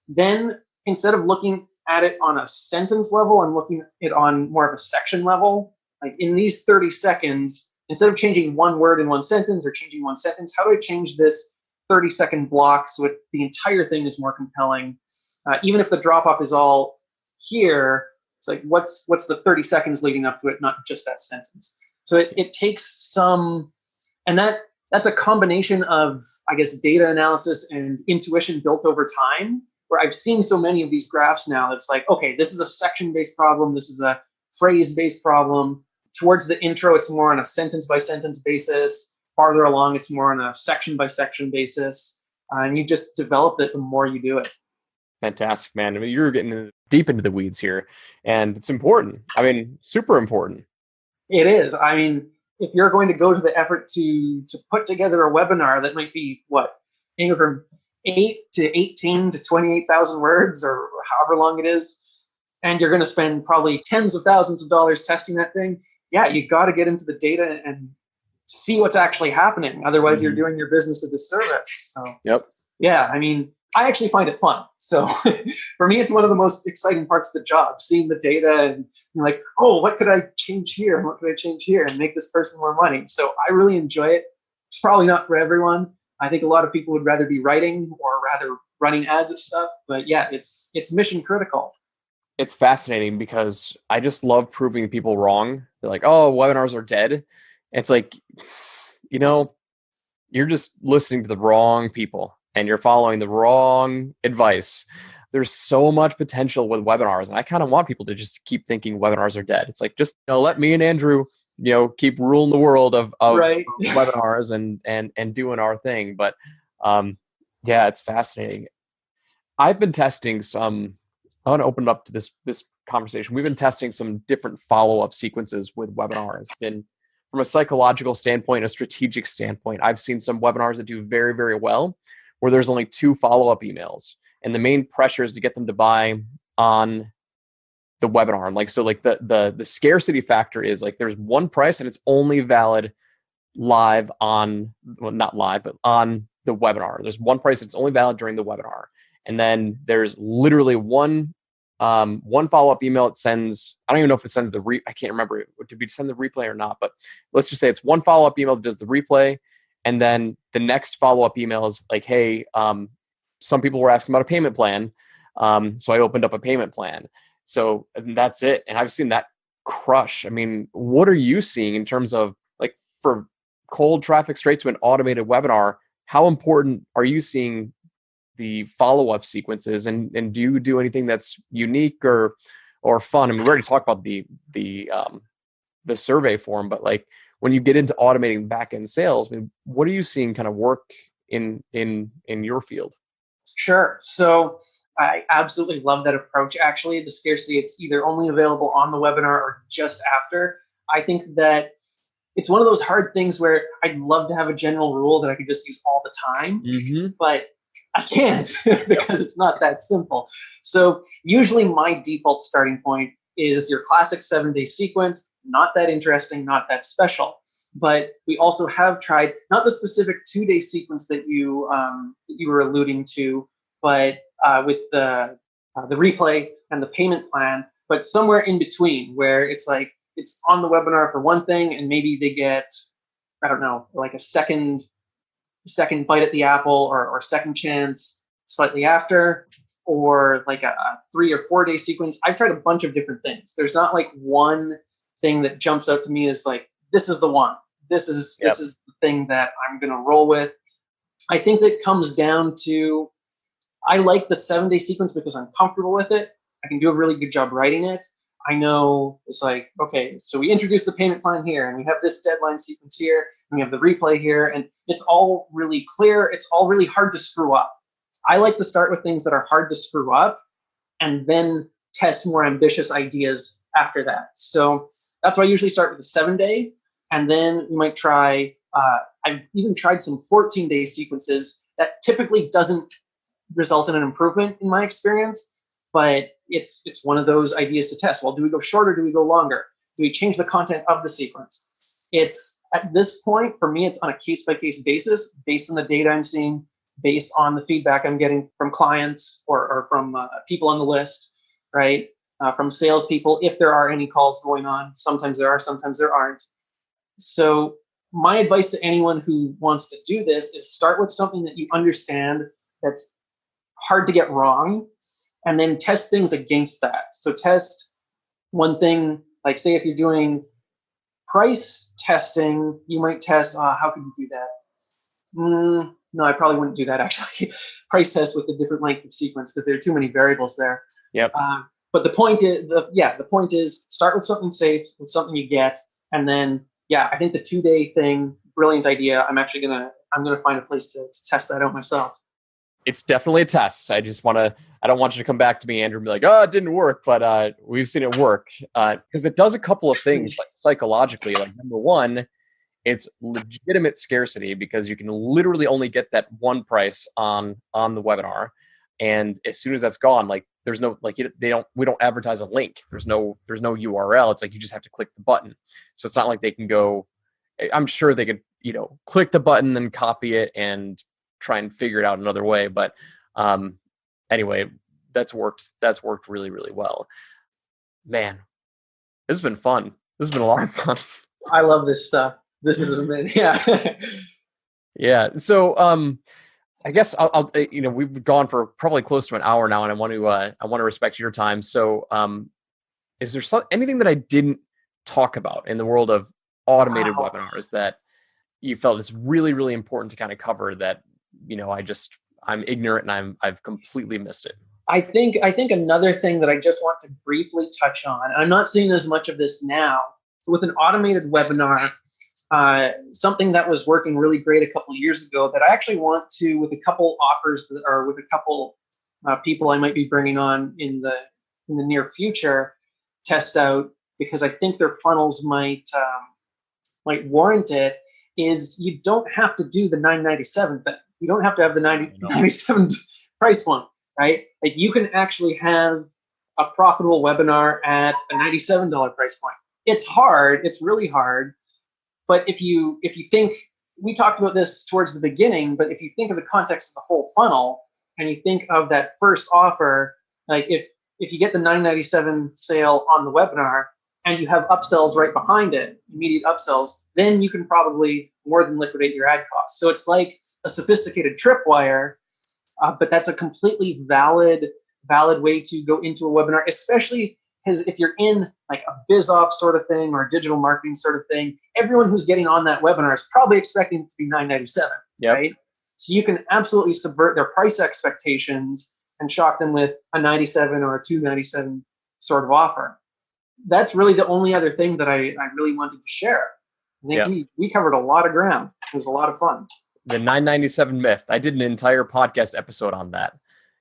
then instead of looking at it on a sentence level, I'm looking at it on more of a section level. Like in these 30 seconds, instead of changing one word in one sentence or changing one sentence, how do I change this 30-second block so the entire thing is more compelling? Even if the drop-off is all here, it's like, what's the 30 seconds leading up to it, not just that sentence. So it takes some, and that's a combination of, I guess, data analysis and intuition built over time, where I've seen so many of these graphs now that's like, okay, this is a section-based problem, this is a phrase-based problem. Towards the intro, it's more on a sentence-by-sentence basis. Farther along, it's more on a section-by-section basis. And you just develop it the more you do it. Fantastic, man. I mean, you're getting deep into the weeds here, and it's important. I mean, super important. It is. I mean, if you're going to go to the effort to put together a webinar that might be anywhere from 8 to 18 to 28,000 words or however long it is, and you're going to spend probably tens of thousands of dollars testing that thing, yeah, you got to get into the data and see what's actually happening. Otherwise, you're doing your business a disservice. So, yep. Yeah, I mean, I actually find it fun. So for me, it's one of the most exciting parts of the job, seeing the data and like, oh, what could I change here? And what could I change here and make this person more money? So I really enjoy it. It's probably not for everyone. I think a lot of people would rather be writing or rather running ads and stuff. But yeah, it's mission critical. It's fascinating because I just love proving people wrong. They're like, oh, webinars are dead. It's like, you're just listening to the wrong people and you're following the wrong advice. There's so much potential with webinars. And I kind of want people to just keep thinking webinars are dead. It's like, just let me and Andrew, keep ruling the world of right. webinars and doing our thing. But yeah, it's fascinating. I've been testing I want to open it up to this conversation. We've been testing some different follow-up sequences with webinars. And from a psychological standpoint, a strategic standpoint, I've seen some webinars that do very, very well, where there's only 2 follow-up emails. And the main pressure is to get them to buy on the webinar. And the scarcity factor is like there's one price and it's only valid live on, well, not live, but on the webinar. There's one price that's only valid during the webinar. And then there's literally one follow-up email it sends. I don't even know if it sends I can't remember to be send the replay or not, but let's just say it's one follow-up email that does the replay. And then the next follow-up email is like, hey, some people were asking about a payment plan. So I opened up a payment plan. So that's it. And I've seen that crush. I mean, what are you seeing in terms of like for cold traffic straight to an automated webinar? How important are you seeing the follow-up sequences, and do you do anything that's unique or fun? I mean, we already talked about the survey form, but like when you get into automating back-end sales, I mean, what are you seeing kind of work in your field? Sure. So I absolutely love that approach. Actually, the scarcity, it's either only available on the webinar or just after. I think that it's one of those hard things where I'd love to have a general rule that I could just use all the time, but I can't because it's not that simple. So usually my default starting point is your classic 7-day sequence, not that interesting, not that special. But we also have tried, not the specific 2-day sequence that you were alluding to, but with the replay and the payment plan, but somewhere in between where it's like, it's on the webinar for one thing and maybe they get, I don't know, like a second second bite at the apple or second chance slightly after, or like a 3 or 4 day sequence. I've tried a bunch of different things. There's not like one thing that jumps out to me as like, this is the one. This is the thing that I'm going to roll with. I think that comes down to, I like the 7-day sequence because I'm comfortable with it. I can do a really good job writing it. I know it's like, okay, so we introduce the payment plan here, and we have this deadline sequence here, and we have the replay here, and it's all really clear. It's all really hard to screw up. I like to start with things that are hard to screw up and then test more ambitious ideas after that. So that's why I usually start with a 7-day, and then you might try, I've even tried some 14-day sequences that typically doesn't result in an improvement in my experience, but it's one of those ideas to test. Well, do we go shorter? Do we go longer? Do we change the content of the sequence? It's at this point, for me, it's on a case-by-case basis, based on the data I'm seeing, based on the feedback I'm getting from clients or from people on the list, right? From salespeople, if there are any calls going on. Sometimes there are, sometimes there aren't. So my advice to anyone who wants to do this is start with something that you understand that's hard to get wrong, and then test things against that. So test one thing, like say if you're doing price testing, you might test, how could you do that? No, I probably wouldn't do that actually. Price test with a different length of sequence because there are too many variables there. Yep. But the point is start with something safe, with something you get, and then I think the 2-day thing, brilliant idea. I'm gonna find a place to test that out myself. It's definitely a test. I don't want you to come back to me, Andrew, and be like, oh, it didn't work, but we've seen it work. Because it does a couple of things like psychologically. Like number one, it's legitimate scarcity because you can literally only get that one price on the webinar. And as soon as that's gone, like there's no, like we don't advertise a link. There's no URL. It's like, you just have to click the button. So it's not like they can go, I'm sure they could, click the button and copy it and try and figure it out another way. But anyway, that's worked really, really well. Man, this has been fun. This has been a lot of fun. I love this stuff. This is amazing. Yeah. Yeah. So I guess I'll we've gone for probably close to an hour now, and I want to respect your time. So is there anything that I didn't talk about in the world of automated webinars that you felt is really, really important to kind of cover that, I'm ignorant and I've completely missed it? I think another thing that I just want to briefly touch on, and I'm not seeing as much of this now, with an automated webinar, something that was working really great a couple of years ago that I actually want to, with a couple offers that are with a couple people I might be bringing on in the near future, test out, because I think their funnels might warrant it, is you don't have to do the $9.97 thing. You don't have to have the $97 price point, right? Like you can actually have a profitable webinar at a $97 price point. It's hard. It's really hard. But if you think, we talked about this towards the beginning, but if you think of the context of the whole funnel and you think of that first offer, like if you get the $9.97 sale on the webinar and you have upsells right behind it, immediate upsells, then you can probably more than liquidate your ad costs. So it's like a sophisticated tripwire, but that's a completely valid way to go into a webinar, especially because if you're in like a biz ops sort of thing or a digital marketing sort of thing, everyone who's getting on that webinar is probably expecting it to be $9.97, right? So you can absolutely subvert their price expectations and shock them with a $97 or a $2.97 sort of offer. That's really the only other thing that I really wanted to share. I think we covered a lot of ground. It was a lot of fun. The $9.97 myth. I did an entire podcast episode on that.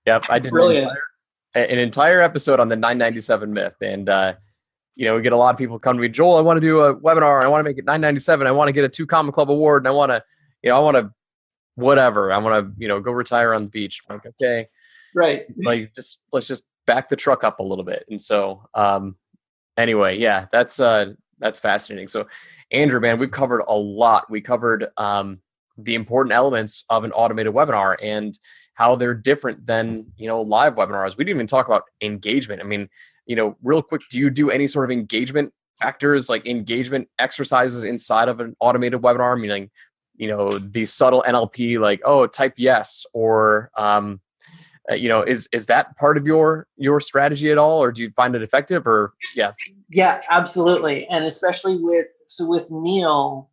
Yep, I did an entire episode on the $9.97 myth. And, we get a lot of people come to me, Joel, I want to do a webinar. I want to make it $9.97. I want to get a 2 Common Club award. And I want to whatever. I want to, go retire on the beach. I'm like, okay. Right. Like, let's just back the truck up a little bit. And so, anyway, yeah, that's fascinating. So Andrew, man, we've covered a lot. We covered, the important elements of an automated webinar and how they're different than, live webinars. We didn't even talk about engagement. I mean, real quick, do you do any sort of engagement factors, like engagement exercises inside of an automated webinar? Meaning, the subtle NLP, like, oh, type yes, or is that part of your strategy at all, or do you find it effective? Or Yeah, absolutely. And especially with Neil,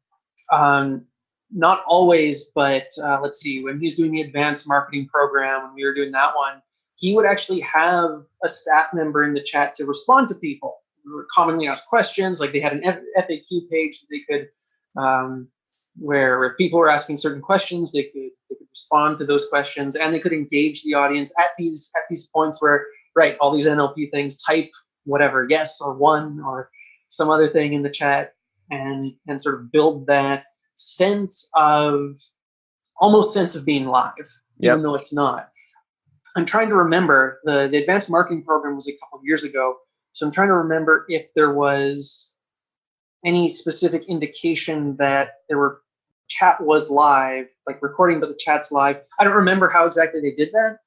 not always, but let's see, when he was doing the advanced marketing program, when we were doing that one, he would actually have a staff member in the chat to respond to people who were commonly asked questions. Like, they had an FAQ page that they could, where if people were asking certain questions, they could respond to those questions, and they could engage the audience at these points where, right, all these NLP things, type whatever, yes or one or some other thing in the chat, and sort of build that sense of being live, even though it's not. I'm trying to remember, the advanced marketing program was a couple of years ago, so I'm trying to remember if there was any specific indication that chat was live, like recording, but the chat's live. I don't remember how exactly they did that,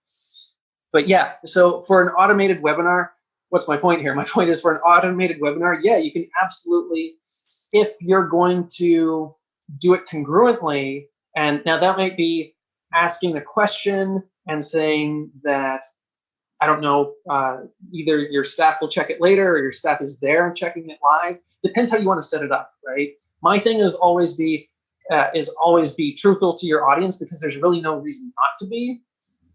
but yeah. So for an automated webinar, what's my point here? My point is, for an automated webinar, yeah, you can absolutely, if you're going to do it congruently, and now that might be asking a question and saying that, I don't know, either your staff will check it later or your staff is there and checking it live. Depends how you want to set it up, right? My thing is always be truthful to your audience, because there's really no reason not to be.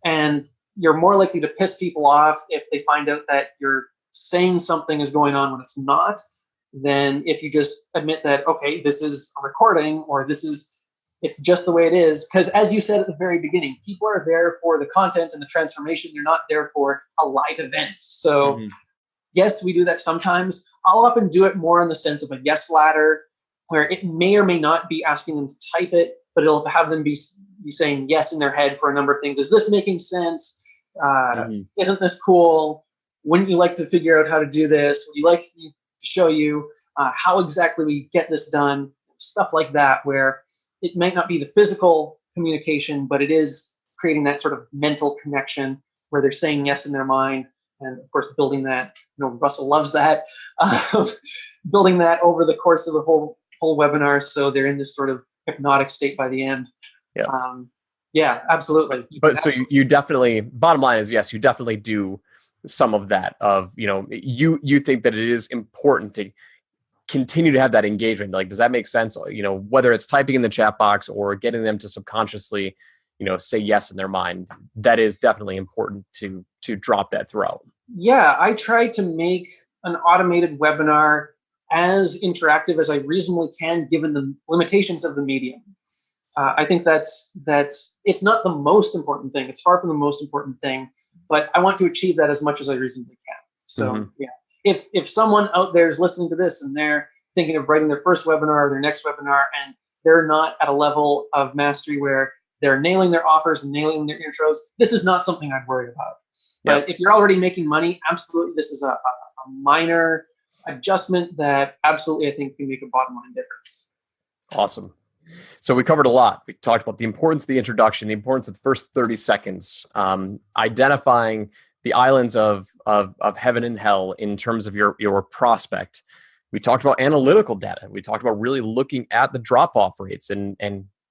And you're more likely to piss people off if they find out that you're saying something is going on when it's not, than if you just admit that, okay, this is a recording, or it's just the way it is. Because as you said at the very beginning, people are there for the content and the transformation. They're not there for a live event. So yes, we do that sometimes. I'll often do it more in the sense of a yes ladder, where it may or may not be asking them to type it, but it'll have them be saying yes in their head for a number of things. Is this making sense? Isn't this cool? Wouldn't you like to figure out how to do this? Would you like me to show you how exactly we get this done? Stuff like that, where it might not be the physical communication, but it is creating that sort of mental connection where they're saying yes in their mind. And of course, building that, Russell loves that, building that over the course of the whole webinar, so they're in this sort of hypnotic state by the end. Yeah, absolutely. You definitely, bottom line is, yes, you definitely do some of that. Of you think that it is important to continue to have that engagement. Like, does that make sense? Whether it's typing in the chat box or getting them to subconsciously, say yes in their mind, that is definitely important to drop that throw. Yeah, I try to make an automated webinar as interactive as I reasonably can, given the limitations of the medium. I think that's it's not the most important thing. It's far from the most important thing, but I want to achieve that as much as I reasonably can. So yeah, if someone out there is listening to this and they're thinking of writing their first webinar or their next webinar, and they're not at a level of mastery where they're nailing their offers and nailing their intros, this is not something I'd worry about. But if you're already making money, absolutely, this is a minor adjustment that absolutely I think can make a bottom line difference. Awesome. So we covered a lot. We talked about the importance of the introduction, the importance of the first 30 seconds, identifying the islands of heaven and hell in terms of your prospect. We talked about analytical data. We talked about really looking at the drop-off rates and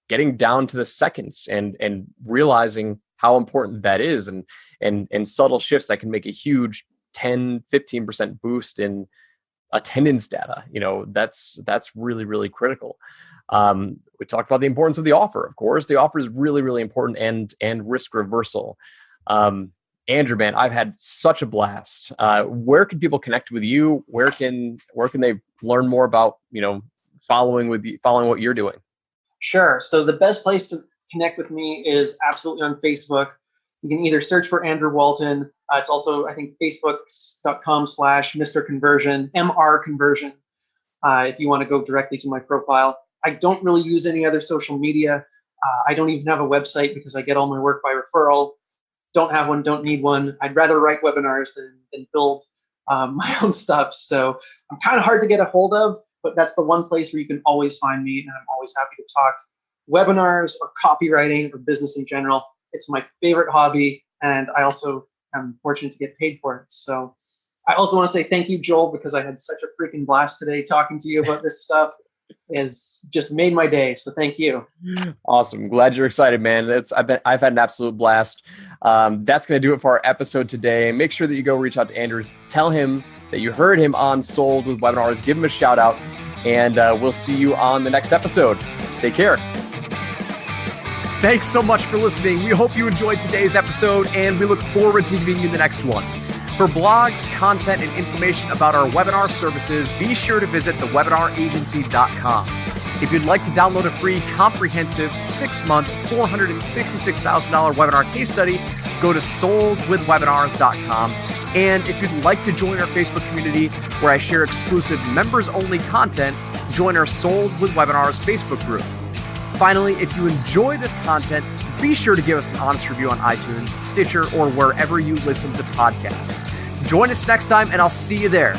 getting down to the seconds and realizing how important that is, and subtle shifts that can make a huge 10, 15% boost in attendance data. That's really, really critical. We talked about the importance of the offer. Of course, the offer is really, really important, and risk reversal. Andrew, man, I've had such a blast. Where can people connect with you? Where can they learn more about, following what you're doing? Sure. So the best place to connect with me is absolutely on Facebook. You can either search for Andrew Walton. It's also, I think, facebook.com/Mr. Conversion, MR Conversion, if you want to go directly to my profile. I don't really use any other social media. I don't even have a website because I get all my work by referral. Don't have one, don't need one. I'd rather write webinars than build my own stuff. So I'm kind of hard to get a hold of, but that's the one place where you can always find me, and I'm always happy to talk webinars or copywriting or business in general. It's my favorite hobby, and I also am fortunate to get paid for it. So I also want to say thank you, Joel, because I had such a freaking blast today talking to you about this stuff. has just made my day. So thank you. Awesome. Glad you're excited, man. I've had an absolute blast. That's going to do it for our episode today. Make sure that you go reach out to Andrew. Tell him that you heard him on Sold with Webinars. Give him a shout out, and we'll see you on the next episode. Take care. Thanks so much for listening. We hope you enjoyed today's episode, and we look forward to giving you the next one. For blogs, content, and information about our webinar services, be sure to visit thewebinaragency.com. If you'd like to download a free, comprehensive, 6-month, $466,000 webinar case study, go to soldwithwebinars.com. And if you'd like to join our Facebook community where I share exclusive members-only content, join our Sold with Webinars Facebook group. Finally, if you enjoy this content, be sure to give us an honest review on iTunes, Stitcher, or wherever you listen to podcasts. Join us next time, and I'll see you there.